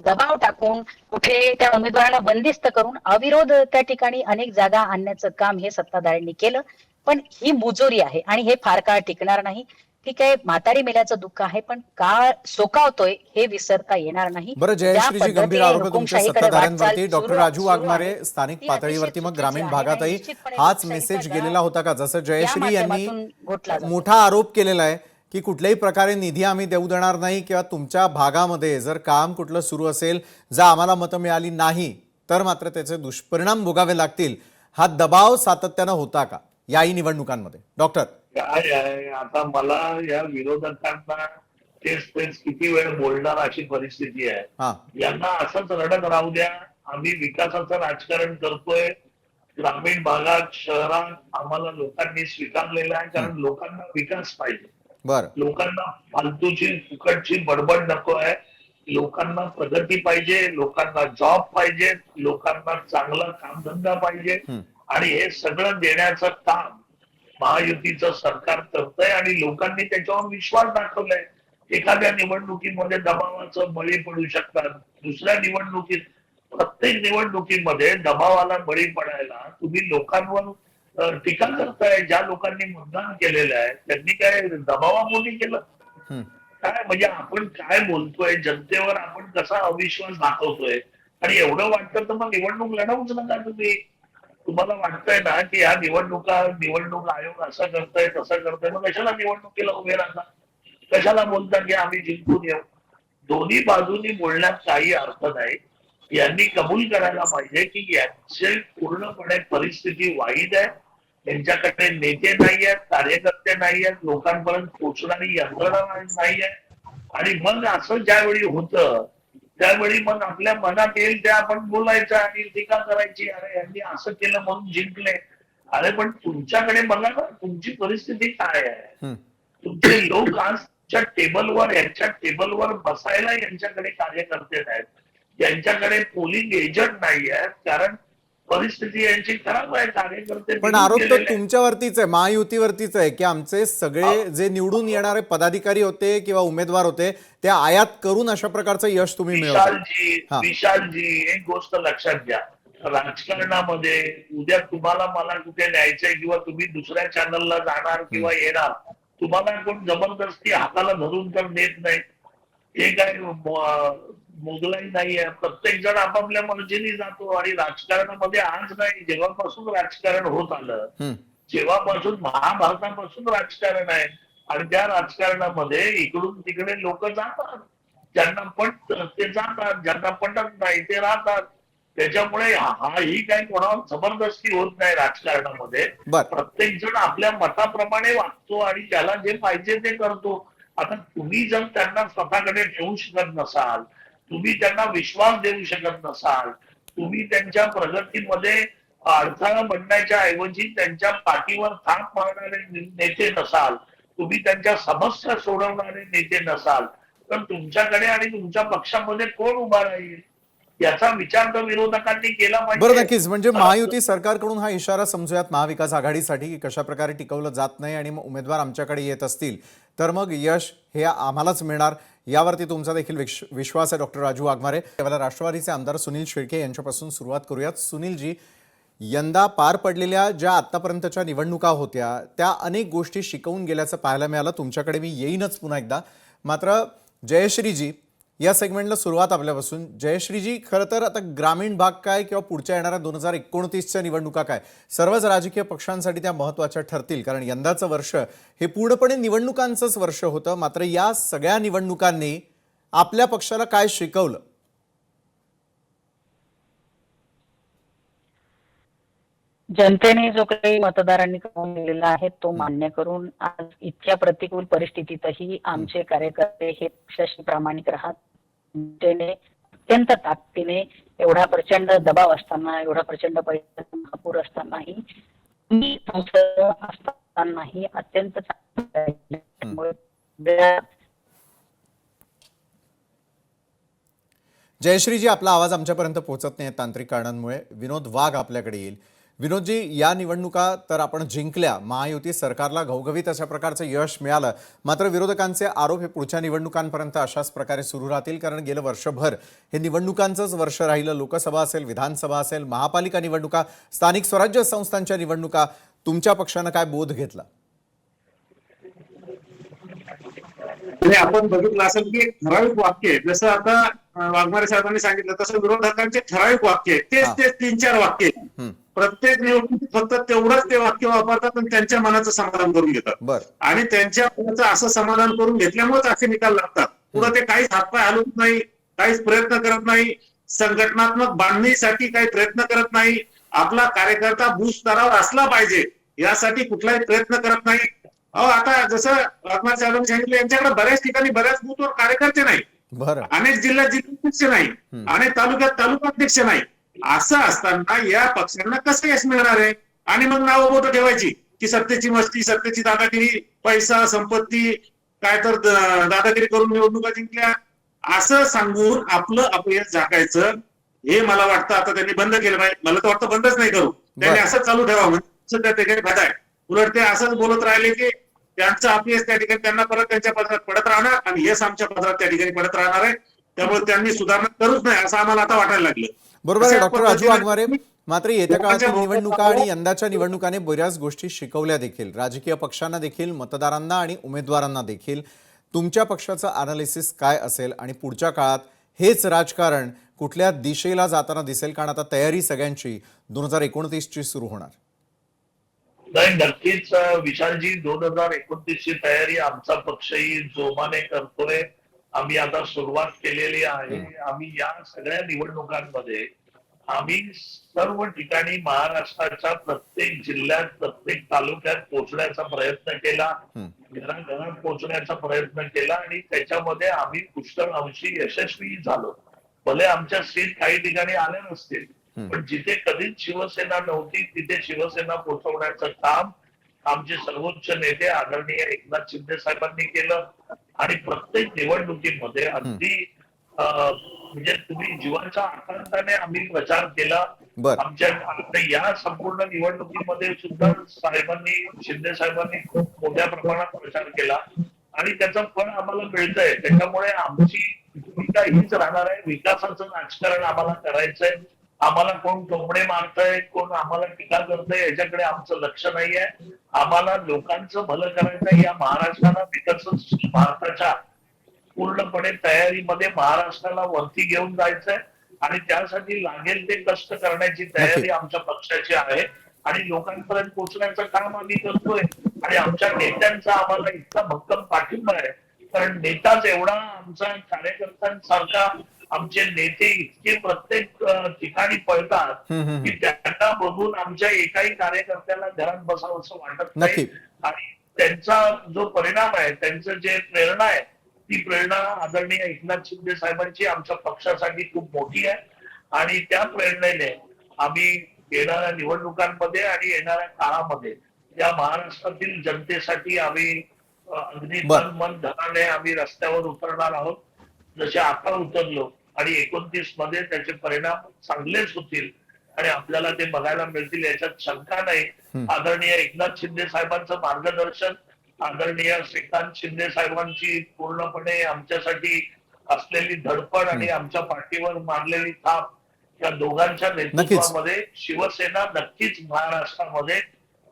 दबाव टाकून कुठे त्या उमेदवाराला बंदिस्त करून अविरोध त्या ठिकाणी अनेक जागा आणण्याचं काम हे सत्ताधाऱ्यांनी केलं. पण ही मुजोरी आहे आणि हे फार काळ टिकणार नाही. ठीक आहे, म्हातारी मेल्याचं दुःख आहे, पण काळ सोकावतोय हे विसरता येणार नाही.
बरं,
ज्या
जयश्रीजी, गंभीर
पद्धतीने
आरोप आहे तुमच्या
हुकुमशाहीकडे
सत्ताधाऱ्यांवरती.
वाटचाल
डॉक्टर राजू
सुरू
वाघमारे,
आहे,
स्थानिक
ती
पातळीवरती
अतिशय
मग ग्रामीण
चुकीची आहे आणि
भागातही
निश्चितपणे
हाच
लोकशाहीचा
मेसेज
गाळा
गेलेला होता का? जसं
या
जयश्री यांनी
माध्यमातून घोटला जातो.
मोठा आरोप केलेला आहे की कुठल्याही प्रकारे निधी आम्ही देऊ देणार नाही, किंवा तुमच्या भागामध्ये जर काम कुठलं सुरू असेल, जर आम्हाला मतं मिळाली नाही तर मात्र त्याचे दुष्परिणाम भोगावे लागतील. हा दबाव सातत्यानं होता का याही निवडणुकांमध्ये? डॉक्टर,
काय आहे, आता मला या विरोधकांना तेच किती वेळ बोलणार अशी परिस्थिती आहे.
हा,
यांना असंच रडत राहू द्या. आम्ही विकासाचं राजकारण करतोय. ग्रामीण भागात, शहरात आम्हाला लोकांनी स्वीकारलेलं आहे, कारण लोकांना विकास पाहिजे.
बरं,
लोकांना फालतूची फुकटची बडबड नको आहे. लोकांना प्रगती पाहिजे, लोकांना जॉब पाहिजे, लोकांना चांगला कामधंदा पाहिजे. आणि हे सगळं देण्याचं काम महायुतीचं सरकार करतंय आणि लोकांनी त्याच्यावर विश्वास दाखवलाय. एखाद्या निवडणुकीमध्ये दबावाचं बळी पडू शकतात, दुसऱ्या निवडणुकीत, प्रत्येक निवडणुकीमध्ये दबावाला बळी पडायला तुम्ही लोकांवर टीका करताय. ज्या लोकांनी मतदान केलेलं आहे त्यांनी काय दबावापोटी केलं? काय म्हणजे आपण काय बोलतोय, जनतेवर आपण कसा अविश्वास दाखवतोय? आणि एवढं वाटतं तर मग निवडणूक लढवूच नका तुम्ही. तुम्हाला वाटतंय ना की ह्या निवडणूक आयोग असं करतोय तसं करतोय, मग कशाला निवडणुकीला उभे राहता? कशाला बोलता की आम्ही जिंकून येऊ? दोन्ही बाजूनी बोलण्यात काही अर्थ नाही. यांनी कबूल करायला पाहिजे की यांची पूर्णपणे परिस्थिती वाईट आहे. यांच्याकडे नेते नाही आहेत, कार्यकर्ते नाही आहेत, लोकांपर्यंत पोहोचणारी यंत्रणा नाही आहे. आणि मग असं ज्यावेळी होतं त्यावेळी मग आपल्या मनात येईल ते आपण बोलायचं आणि टीका करायची, अरे यांनी असं केलं म्हणून जिंकले. अरे पण तुमच्याकडे बघा ना, तुमची परिस्थिती काय आहे. तुमचे लोक आज यांच्या टेबलवर बसायला यांच्याकडे कार्यकर्ते नाहीत, यांच्याकडे पोलिंग एजंट नाही आहेत, कारण परिस्थिती यांची खराब आहे. कार्यकर्ते
पण आरोप तर तुमच्यावरतीच आहे, महायुतीवरतीच आहे की आमचे सगळे जे निवडून येणारे पदाधिकारी होते किंवा उमेदवार होते ते आयात करून अशा प्रकारचं यश तुम्ही मिळवता.
विशालजी, एक गोष्ट लक्षात घ्या. राजकारणामध्ये उद्या तुम्हाला मला कुठे न्यायचंय किंवा तुम्ही दुसऱ्या चॅनलला जाणार किंवा येणार, तुम्हाला कोण जबरदस्ती हाताला धरून तर नेत नाही. हे काय मोगलाई नाही आहे. प्रत्येक जण आपापल्या मर्जीने जातो. आणि राजकारणामध्ये आज नाही, जेव्हापासून राजकारण होत आलं, जेव्हापासून महाभारतापासून राजकारण आहे. आणि त्या राजकारणामध्ये इकडून तिकडे लोक जातात. ज्यांना पटत ते जातात, ज्यांना पटत नाही ते राहतात. त्याच्यामुळे ही काही कोणावर जबरदस्ती होत नाही राजकारणामध्ये. प्रत्येक जण आपल्या मताप्रमाणे वागतो आणि त्याला जे पाहिजे ते करतो. आता तुम्ही जर त्यांना स्वतःकडे ठेवू शकत नसाल, तुम्ही त्यांना विश्वास देऊ शकत नसाल, तुम्ही त्यांच्या प्रगतीमध्ये अडथळा बनण्याच्या ऐवजी त्यांच्या पाठीवर थाप मारणारे नेते नसाल, तुम्ही त्यांच्या समस्या सोडवणारे नेते नसाल, तर तुमच्याकडे आणि तुमच्या पक्षामध्ये कोण उभा राहील याचा विचार तर विरोधकांनी केला पाहिजे.
बरं, नक्कीच. म्हणजे महायुती सरकारकडून हा इशारा समजूयात महाविकास आघाडीसाठी की कशा प्रकारे टिकवलं जात नाही आणि उमेदवार आमच्याकडे येत असतील तर मग यश हे आम्हालाच मिळणार, यावरती तुमचा देखील विश्वास आहे. डॉक्टर राजू वाघमारे. त्यावेळेला राष्ट्रवादीचे आमदार सुनील शेळके यांच्यापासून सुरुवात करूयात. सुनीलजी, यंदा पार पडलेल्या ज्या आतापर्यंतच्या निवडणुका होत्या त्या अनेक गोष्टी शिकवून गेल्याचं पाहायला मिळालं. तुमच्याकडे मी येईनच पुन्हा एकदा. मात्र जयश्रीजी, या सेगमेंटला सुरुवात आपल्यापासून. जयश्रीजी, खरं तर आता ग्रामीण भाग काय किंवा पुढच्या येणाऱ्या 2029च्या निवडणुका काय, सर्वच राजकीय पक्षांसाठी त्या महत्त्वाच्या ठरतील, कारण यंदाचं वर्ष हे पूर्णपणे निवडणुकांचंच वर्ष होतं. मात्र या सगळ्या निवडणुकांनी आपल्या पक्षाला काय शिकवलं?
जनतेने जो काही मतदारांनी करून दिलेला आहे तो मान्य करून आज इतक्या प्रतिकूल परिस्थितीतही आमचे कार्यकर्ते हे पक्षाशी प्रामाणिक राहत, जनतेने अत्यंत ताकदीने, एवढा प्रचंड दबाव असताना, एवढा प्रचंड पैशाचा महापूर असतानाही, असतानाही अत्यंत
जयश्रीजी, आपला आवाज आमच्यापर्यंत पोहोचत नाही तांत्रिक कारणांमुळे. विनोद वाघ आपल्याकडे येईल. विनोदजी, या निवडणुका तर आपण जिंकल्या, महायुती सरकारला घवघवीत अशा प्रकारचं यश मिळालं, मात्र विरोधकांचे आरोप हे पुढच्या निवडणुकांपर्यंत अशाच प्रकारे सुरू राहतील, कारण गेलं वर्षभर हे निवडणुकांचंच वर्ष राहिलं. लोकसभा असेल, विधानसभा असेल, महापालिका निवडणुका, स्थानिक स्वराज्य संस्थांच्या निवडणुका. तुमच्या पक्षानं काय बोध घेतला?
आणि आपण बघितलं असेल की एक ठराविक वाक्य आहे, जसं आता वाघमारे साहेबांनी सांगितलं तसं विरोधकांचे ठराविक वाक्य आहे, तेच 3-4 वाक्य आहेत. प्रत्येक निवडणुकीत फक्त तेवढंच ते वाक्य वापरतात आणि त्यांच्या मनाचं समाधान करून घेतात. आणि त्यांच्या मनाचं असं समाधान करून घेतल्यामुळेच असे निकाल लागतात. पुढे ते काहीच हातपाय हलवत नाही, काहीच प्रयत्न करत नाही, संघटनात्मक बांधणीसाठी काही प्रयत्न करत नाही, आपला कार्यकर्ता बूथ स्तरावर असला पाहिजे यासाठी कुठलाही प्रयत्न करत नाही. आता जसं वाघमारे साहेबांनी सांगितलं, यांच्याकडे बऱ्याच ठिकाणी बऱ्याच बूथवर कार्यकर्ते नाही, अनेक जिल्ह्यात जिल्हाध्यक्ष नाही, अनेक तालुक्यात तालुकाध्यक्ष नाही. असं असताना या पक्षांना कसं यश मिळणार आहे? आणि मग नावं बोटं ठेवायची की सत्तेची मस्ती, सत्तेची दादागिरी, पैसा संपत्ती, काय तर दादागिरी करून निवडणुका जिंकल्या, असं सांगून आपलं अपयश झाकायचं. हे मला वाटतं आता त्यांनी बंद केलं पाहिजे. मला तर वाटतं बंदच नाही करू, त्यांनी असंच चालू ठेवा, म्हणजे त्या ठिकाणी फायदा आहे. उलट ते असंच बोलत राहिले की त्यांचं अपयश त्या ठिकाणी त्यांना परत त्यांच्या पदरात पडत राहणार आणि यश आमच्या पदरात त्या ठिकाणी पडत राहणार आहे. त्यामुळे त्यांनी सुधारणा करूच नाही असं आम्हाला आता वाटायला लागलं.
बरोबर आहे डॉक्टर राजू वाघमारे. मात्र येत्या काळातील निवडणुका आणि यंदाच्या निवडणुकाने बऱ्याच गोष्टी शिकवल्या देखील, राजकीय पक्षांना देखील, मतदारांना आणि उमेदवारांना देखील. तुमच्या पक्षाचं अनालिसिस काय असेल आणि पुढच्या काळात हेच राजकारण कुठल्या दिशेला जाताना दिसेल? कारण आता तयारी सगळ्यांची 2029 ची सुरू होणार.
नाही, नक्कीच विशालजी, 2029 ची तयारी आमचा पक्षही जोमाने करतोय. आम्ही आता सुरुवात केलेली आहे. आम्ही या सगळ्या निवडणुकांमध्ये आम्ही सर्व ठिकाणी महाराष्ट्राच्या प्रत्येक जिल्ह्यात, प्रत्येक तालुक्यात पोहोचण्याचा प्रयत्न केला, घराघरात पोहोचण्याचा प्रयत्न केला आणि त्याच्यामध्ये आम्ही पुष्कळ अंशी यशस्वी झालो. भले आमच्या सीट काही ठिकाणी आल्या नसतील, पण जिथे कधीच शिवसेना नव्हती तिथे शिवसेना पोहोचवण्याचं काम आमचे सर्वोच्च नेते आदरणीय एकनाथ शिंदे साहेबांनी केलं. आणि प्रत्येक निवडणुकीमध्ये अगदी म्हणजे तुम्ही जीवाच्या आकांताने आम्ही प्रचार केला. आमच्या या संपूर्ण निवडणुकीमध्ये सुद्धा शिंदे साहेबांनी खूप मोठ्या प्रमाणात प्रचार केला आणि त्याचं फळ आम्हाला मिळतंय. त्याच्यामुळे आमची भूमिका हीच राहणार आहे, विकासाचं राजकारण आम्हाला करायचंय. आम्हाला कोण टोमणे मारतंय, कोण आम्हाला टीका करतंय याच्याकडे आमचं लक्ष नाहीये. आम्हाला लोकांचं भलं करायचंय. या महाराष्ट्राला विकसित भारताच्या पूर्णपणे तयारीमध्ये महाराष्ट्राला वरती घेऊन जायचंय आणि त्यासाठी लागेल ते कष्ट करण्याची तयारी आमच्या पक्षाची आहे आणि लोकांपर्यंत पोहोचण्याचं काम आम्ही करतोय. आणि आमच्या नेत्यांचा आम्हाला इतका भक्कम पाठिंबा आहे, कारण नेताच एवढा आमचा कार्यकर्त्यांसारखा आमचे नेते इतके प्रत्येक ठिकाणी पळतात की त्यांना बघून आमच्या एकाही कार्यकर्त्याला घरात बसावं असं वाटत नाही. आणि त्यांचा जो परिणाम आहे, त्यांचं जे प्रेरणा आहे, ती प्रेरणा आदरणीय एकनाथ शिंदे साहेबांची आमच्या पक्षासाठी खूप मोठी आहे. आणि त्या प्रेरणेने आम्ही येणाऱ्या निवडणुकांमध्ये आणि येणाऱ्या काळामध्ये या महाराष्ट्रातील जनतेसाठी आम्ही अगदी तन मन धनाने आम्ही रस्त्यावर उतरणार आहोत, जसे आता उतरलो. आणि 29 मध्ये त्याचे परिणाम चांगलेच होतील आणि आपल्याला ते बघायला मिळतील याच्यात शंका नाही. आदरणीय एकनाथ शिंदे साहेबांचं मार्गदर्शन, आदरणीय श्रीकांत शिंदे साहेबांची पूर्णपणे आमच्यासाठी असलेली धडपड आणि आमच्या पाठीवर मारलेली थाप, या दोघांच्या नेतृत्वामध्ये शिवसेना नक्कीच महाराष्ट्रामध्ये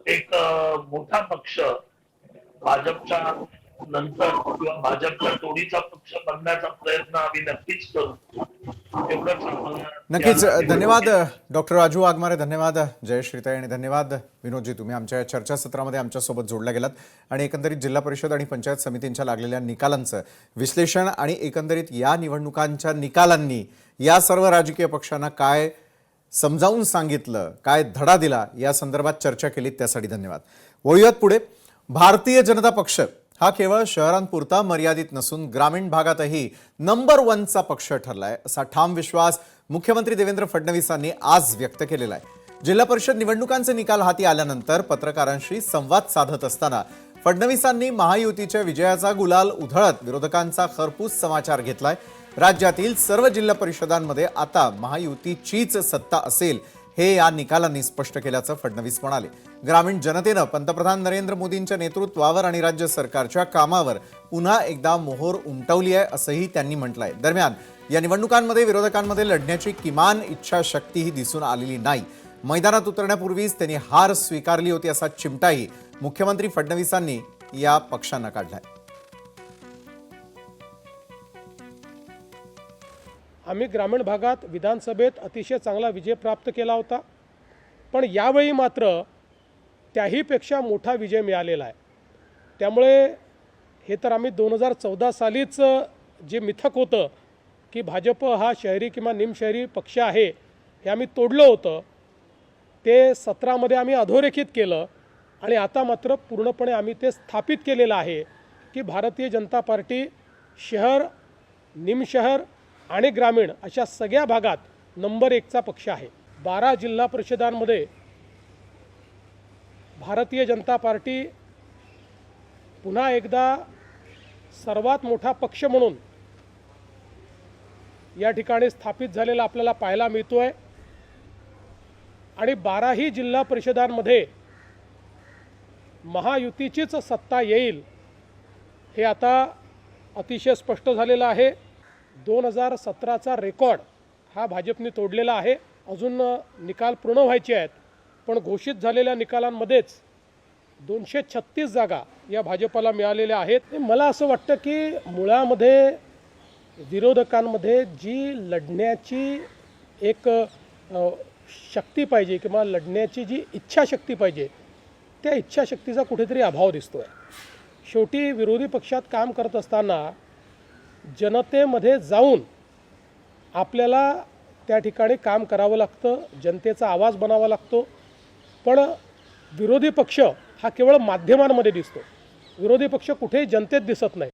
एक मोठा पक्ष, भाजपच्या नंतर किंवा भाजपच्या तोडीचा पक्ष बनण्याचा प्रयत्न आम्ही नक्कीच करू.
नक्कीच. धन्यवाद डॉक्टर राजू वाघमारे, धन्यवाद जयश्रीताई आणि धन्यवाद विनोदजी. तुम्ही आमच्या चर्चासत्रामध्ये आमच्यासोबत जोडला गेलात आणि एकंदरीत जिल्हा परिषद आणि पंचायत समितींच्या लागलेल्या निकालांचं विश्लेषण आणि एकंदरीत या निवडणुकांच्या निकालांनी या सर्व राजकीय पक्षांना काय समजावून सांगितलं, काय धडा दिला, या संदर्भात चर्चा केली, त्यासाठी धन्यवाद. वळूयात पुढे. भारतीय जनता पक्ष हा केवळ शहरांपुरता मर्यादित नसून ग्रामीण भागातही नंबर 1 चा पक्ष ठरलाय, असा ठाम विश्वास मुख्यमंत्री देवेंद्र फडणवीसांनी आज व्यक्त केलेला आहे. जिल्हा परिषद निवडणुकांचे निकाल हाती आल्यानंतर पत्रकारांशी संवाद साधत असताना फडणवीसांनी महायुतीच्या विजयाचा गुलाल उधळत विरोधकांचा खरपूस समाचार घेतलाय. राज्यातील सर्व जिल्हा परिषदांमध्ये आता महायुतीचीच सत्ता असेल हे या निकालांनी स्पष्ट केल्याचं फडणवीस म्हणाले. ग्रामीण जनतेनं पंतप्रधान नरेंद्र मोदींच्या नेतृत्वावर आणि राज्य सरकारच्या कामावर पुन्हा एकदा मोहोर उमटवली आहे असंही त्यांनी म्हटलंय. दरम्यान या निवडणुकांमध्ये विरोधकांमध्ये लढण्याची किमान इच्छाशक्तीही दिसून आलेली नाही. मैदानात उतरण्यापूर्वीच त्यांनी हार स्वीकारली होती असा चिमटाही मुख्यमंत्री फडणवीसांनी या पक्षांना काढलाय.
आम्ही ग्रामीण भागात विधानसभेत अतिशय चांगला विजय प्राप्त केला होता, पण यावेळी मात्र त्याहीपेक्षा मोठा विजय मिळालेला आहे. त्यामुळे हे तर आम्ही 2014 सालीच जे मिथक होतं की भाजप हा शहरी किंवा निमशहरी पक्ष आहे हे आम्ही तोडलं होतं, ते 17मध्ये आम्ही अधोरेखित केलं आणि आता मात्र पूर्णपणे आम्ही ते स्थापित केलेलं आहे की भारतीय जनता पार्टी शहर, निमशहर आणि ग्रामीण अशा सगळ्या भागात नंबर 1चा पक्ष आहे. 12 जिल्हा परिषदांमध्ये भारतीय जनता पार्टी पुन्हा एकदा सर्वात मोठा पक्ष म्हणून या ठिकाणी स्थापित झालेला आपल्याला पाहायला मिळतोय आणि 12ही जिल्हा परिषदांमध्ये महायुतीचीच सत्ता येईल हे आता अतिशय स्पष्ट झालेलं आहे. 2017चा रेकॉर्ड हा भाजपने तोडलेला आहे. अजून निकाल पूर्ण व्हायचे आहेत, पण घोषित झालेल्या निकालांमध्येच 236 जागा या भाजपला मिळालेल्या आहेत. मला असं वाटतं की मुळामध्ये विरोधकांमध्ये जी लढण्याची एक शक्ती पाहिजे किंवा लढण्याची जी इच्छाशक्ती पाहिजे त्या इच्छाशक्तीचा कुठेतरी अभाव दिसतोय. शेवटी विरोधी पक्षात काम करत असताना जनतेमध्ये जाऊन आपल्याला त्या ठिकाणी काम करावं लागतं, जनतेचा आवाज बनावा लागतो. पण विरोधी पक्ष हा केवळ माध्यमांमध्ये दिसतो, विरोधी पक्ष कुठेही जनतेत दिसत नाही.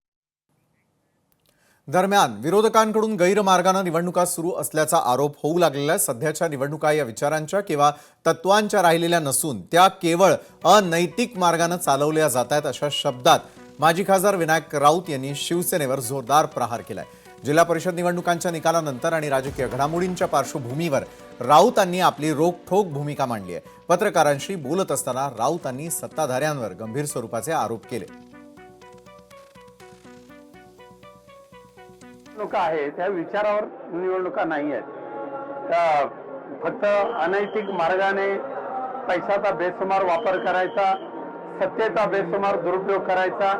दरम्यान विरोधकांकडून गैरमार्गाने निवडणुका सुरू असल्याचा आरोप होऊ लागलेला आहे. सध्याच्या निवडणुका या विचारांच्या किंवा तत्वांच्या राहिलेल्या नसून त्या केवळ अनैतिक मार्गाने चालवल्या जात आहेत अशा शब्दात माजी खासदार विनायक राऊत यांनी शिवसेनेवर जोरदार प्रहार केलाय. जिल्हा परिषद निवडणुकांच्या निकालानंतर आणि राजकीय घडामोडींच्या पार्श्वभूमीवर राऊतांनी आपली रोखठोक भूमिका मांडली आहे. पत्रकारांशी बोलत असताना राऊतांनी सत्ताधाऱ्यांवर गंभीर स्वरूपाचे आरोप केले.
निवडणुका आहे त्या विचारावर निवडणुका नाही आहेत. त्या फक्त अनैतिक मार्गाने पैशाचा बेसुमार वापर करायचा, सत्तेचा बेसुमार दुरुपयोग करायचा,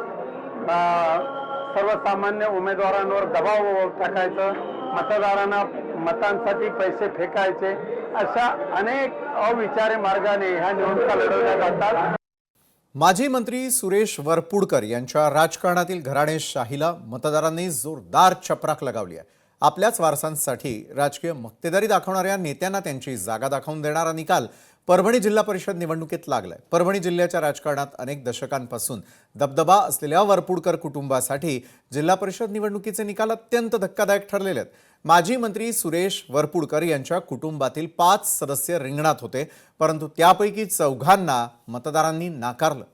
सर्वसामान्य उमेदवारांवर दबाव टाकायचं, मतदारांना मतांसाठी पैसे फेकायचे, अशा अनेक अविचारी मार्गाने ह्या निवडणुका लढवल्या जातात.
माजी मंत्री सुरेश वरपुडकर यांच्या राजकारणातील घराणेशाहीला मतदारांनी जोरदार चपराक लगावली आहे. आपल्याच वारसांसाठी राजकीय मक्तेदारी दाखवणाऱ्या नेत्यांना त्यांची जागा दाखवून देणारा निकाल परभणी जिल्हा परिषद निवडणुकीत लागलाय. परभणी जिल्ह्याच्या राजकारणात अनेक दशकांपासून दबदबा असलेल्या वरपुडकर कुटुंबासाठी जिल्हा परिषद निवडणुकीचे निकाल अत्यंत धक्कादायक ठरलेले आहेत. माजी मंत्री सुरेश वरपुडकर यांच्या कुटुंबातील 5 सदस्य रिंगणात होते, परंतु त्यापैकी 4घांना मतदारांनी नाकारलं.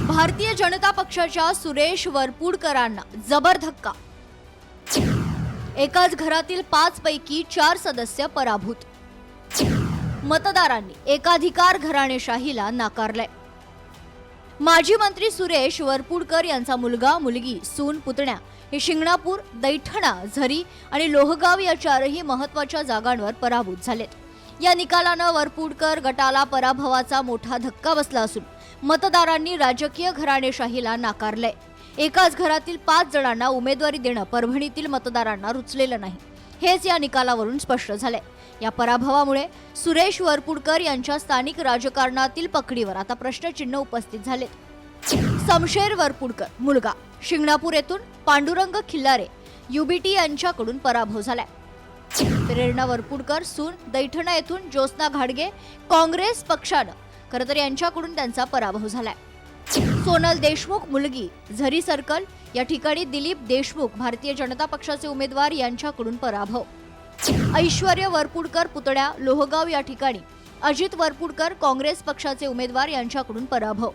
भारतीय जनता पक्षाच्या सुरेश वरपुडकरांना जबर धक्का. एकाच घरातील 5 पैकी 4 सदस्य पराभूत. मतदारांनी एकाधिकार घराणेशाहीला नाकारलंय. माजी मंत्री सुरेश वरपुडकर यांचा मुलगा, मुलगी, सून, पुतण्या हे शिंगणापूर, दैठणा, झरी आणि लोहगाव या 4ही महत्त्वाच्या जागांवर पराभूत झालेत. या निकालानं वरपुडकर गटाला पराभवाचा मोठा धक्का बसला असून मतदारांनी राजकीय घराणेशाहीला नाकारलंय. एकाच घरातील 5 जणांना उमेदवारी देणं परभणीतील मतदारांना रुचलेलं नाही, हेच या निकालावरून स्पष्ट झालंय. या पराभवामुळे सुरेश वरपुडकर यांच्या स्थानिक राजकारणातील पकडीवर आता प्रश्नचिन्ह उपस्थित झाले. समशेर वरपुडकर मुलगा शिंगणापूर येथून पांडुरंग खिल्लारे युबीटी यांच्याकडून पराभव झालाय. प्रेरणा वरपुडकर सून दैठणा येथून ज्योत्स्ना घाडगे काँग्रेस पक्षानं खरं तर यांच्याकडून त्यांचा पराभव झालाय. सोनल देशमुख मुलगी झरी सर्कल या ठिकाणी दिलीप देशमुख भारतीय जनता पक्षाचे उमेदवार यांच्याकडून पराभव. ऐश्वर्य वरपुडकर पुतळ्या लोहगाव या ठिकाणी अजित वरपुडकर काँग्रेस पक्षाचे उमेदवार यांच्याकडून पराभव.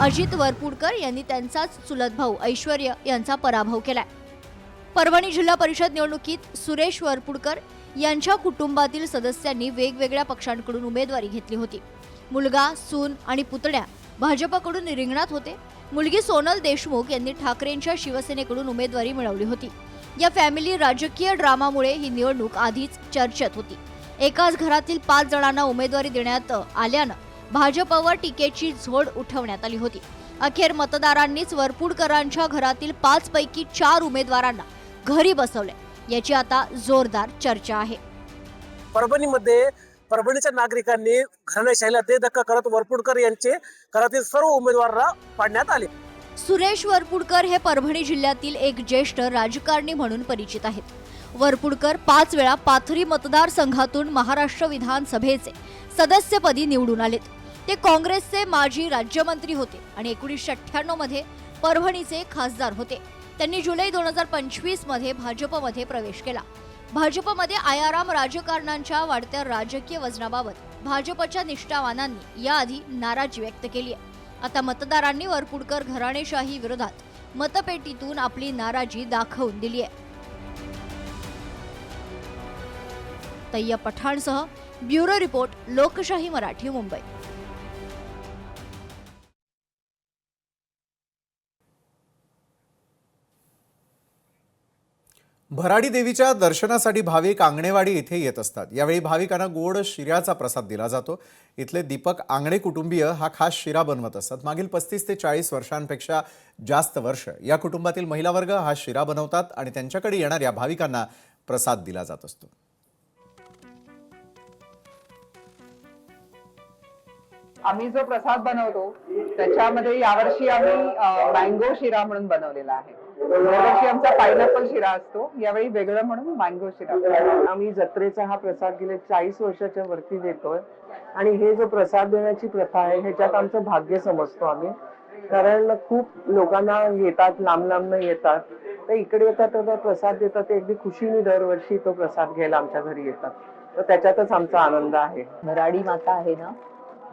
अजित वरपुडकर यांनी त्यांचाच चुलत भाऊ ऐश्वर्य यांचा पराभव केलाय. परभणी जिल्हा परिषद निवडणुकीत सुरेश वरपुडकर यांच्या कुटुंबातील सदस्यांनी वेगवेगळ्या पक्षांकडून उमेदवारी घेतली होती. मुलगा, सून आणि पुतण्या भाजपकडून रिंगणात होते. मुलगी सोनल देशमुख यांनी ठाकरेंच्या शिवसेनेकडून उमेदवारी मिळवली होती. या फॅमिली राजकीय ड्रामामुळे ही निवडणूक आधीच चर्चेत होती. एकाच घरातील 5 जणांना उमेदवारी देण्यात आल्यानं भाजपवर टीकेची झोड उठवण्यात आली होती. अखेर मतदारांनीच वरपुडकरांच्या घरातील 5 पैकी 4 उमेदवारांना घरी बसवले. याची आता जोरदार चर्चा आहे.
परभणीच्या नागरिकांनी घराणेशाहीला धक्का करत वरपुडकर यांचे घरातील सर्व उमेदवारांना पाडण्यात आले.
सुरेश वरपुडकर हे परभणी जिल्ह्यातील एक ज्येष्ठ राजकारणी म्हणून परिचित आहेत. वरपुडकर 5 वेळा पाथरी मतदारसंघातून महाराष्ट्र विधानसभेचे सदस्यपदी निवडून आलेत. ते काँग्रेसचे माजी राज्यमंत्री होते आणि 1998 मध्ये परभणीचे खासदार होते. त्यांनी जुलै 2025 मध्ये भाजपमध्ये प्रवेश केला. भाजपमध्ये आयाराम राजकारणांच्या वाढत्या राजकीय वजनाबाबत भाजपच्या निष्ठावानांनी याआधी नाराजी व्यक्त केली आहे. आता मतदारांनी वरपुडकर घराणेशाही विरोधात मतपेटीतून आपली नाराजी दाखवून दिली आहे. तैयब पठाणसह ब्युरो रिपोर्ट, लोकशाही मराठी, मुंबई.
भराडी देवीच्या दर्शनासाठी भाविक आंगणेवाडी येथे येत असतात. यावेळी भाविकांना गोड शिऱ्याचा प्रसाद दिला जातो. इथले दीपक आंगणे कुटुंबीय हा खास शिरा बनवत असतात. मागील 35 ते 40 वर्षांपेक्षा जास्त वर्ष या कुटुंबातील महिला वर्ग हा शिरा बनवतात आणि त्यांच्याकडे येणाऱ्या भाविकांना प्रसाद दिला जात असतो.
आम्ही जो प्रसाद बनवतो त्याच्यामध्ये यावर्षी आम्ही मँगो शिरा म्हणून बनवलेला आहे. दरवर्षी आमचा पायनॅपल शिरा असतो, यावेळी वेगळं म्हणून मँगो शिरा.
आम्ही जत्रेचा हा प्रसाद गेले 40 वर्षाच्या वरती देतोय आणि हे जो प्रसाद देण्याची प्रथा आहे ह्याच्यात आमचं भाग्य समजतो आम्ही. कारण खूप लोकांना येतात, लांब येतात, तर इकडे येतात तर प्रसाद देतात. ते अगदी खुशीने दरवर्षी तो प्रसाद घ्यायला आमच्या घरी येतात. तर त्याच्यातच आमचा आनंद आहे.
भराडी माता आहे ना,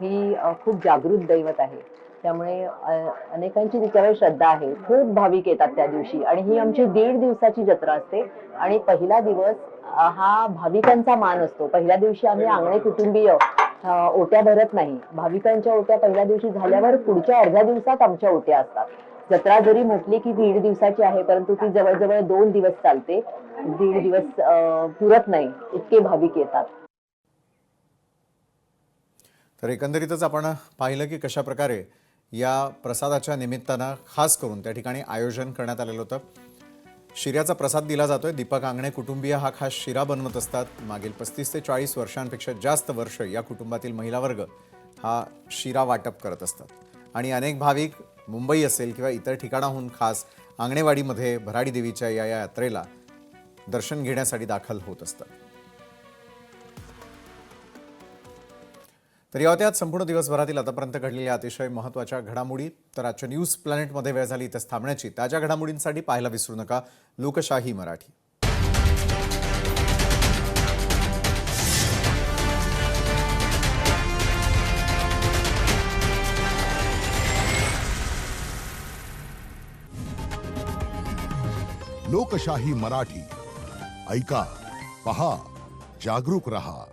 ही खूप जागृत दैवत आहे. त्यामुळे अनेकांची तिच्यावर श्रद्धा आहे. खूप भाविक येतात त्या दिवशी आणि ही आमची 1.5 दिवसाची जत्रा असते. आणि पहिला दिवस हा भाविकांचा मान असतो. पहिल्या दिवशी आम्ही आंगणे कुटुंबीय ओट्या भरत नाही. भाविकांच्या ओट्या पहिल्या दिवशी झाल्यावर पुढच्या अर्ध्या दिवसात आमच्या ओट्या असतात. जत्रा जरी म्हटली की 1.5 दिवसाची आहे, परंतु ती जवळजवळ 2 दिवस चालते. 1.5 दिवस पुरत नाही इतके भाविक येतात.
तर एकंदरीतच आपण पाहिलं की कशा प्रकारे या प्रसादाच्या निमित्तानं खास करून त्या ठिकाणी आयोजन करण्यात आलेलं होतं. शिऱ्याचा प्रसाद दिला जातोय. दीपक आंगणे कुटुंबीय हा खास शिरा बनवत असतात. मागील 35 ते 40 वर्षांपेक्षा जास्त वर्ष या कुटुंबातील महिला वर्ग हा शिरा वाटप करत असतात. आणि अनेक भाविक मुंबई असेल किंवा इतर ठिकाणाहून खास आंगणेवाडीमध्ये भराडी देवीच्या या यात्रेला दर्शन घेण्यासाठी दाखल होत असतात. तर या होत्या संपूर्ण दिवसभरातील आतापर्यंत घडलेल्या अतिशय महत्त्वाच्या घडामोडी. तर आजच्या न्यूज प्लॅनेटमध्ये वेळ झाली इथंच थांबण्याची. ताज्या घडामोडींसाठी पाहायला विसरू नका लोकशाही मराठी.
लोकशाही मराठी ऐका, पहा, जागरूक रहा.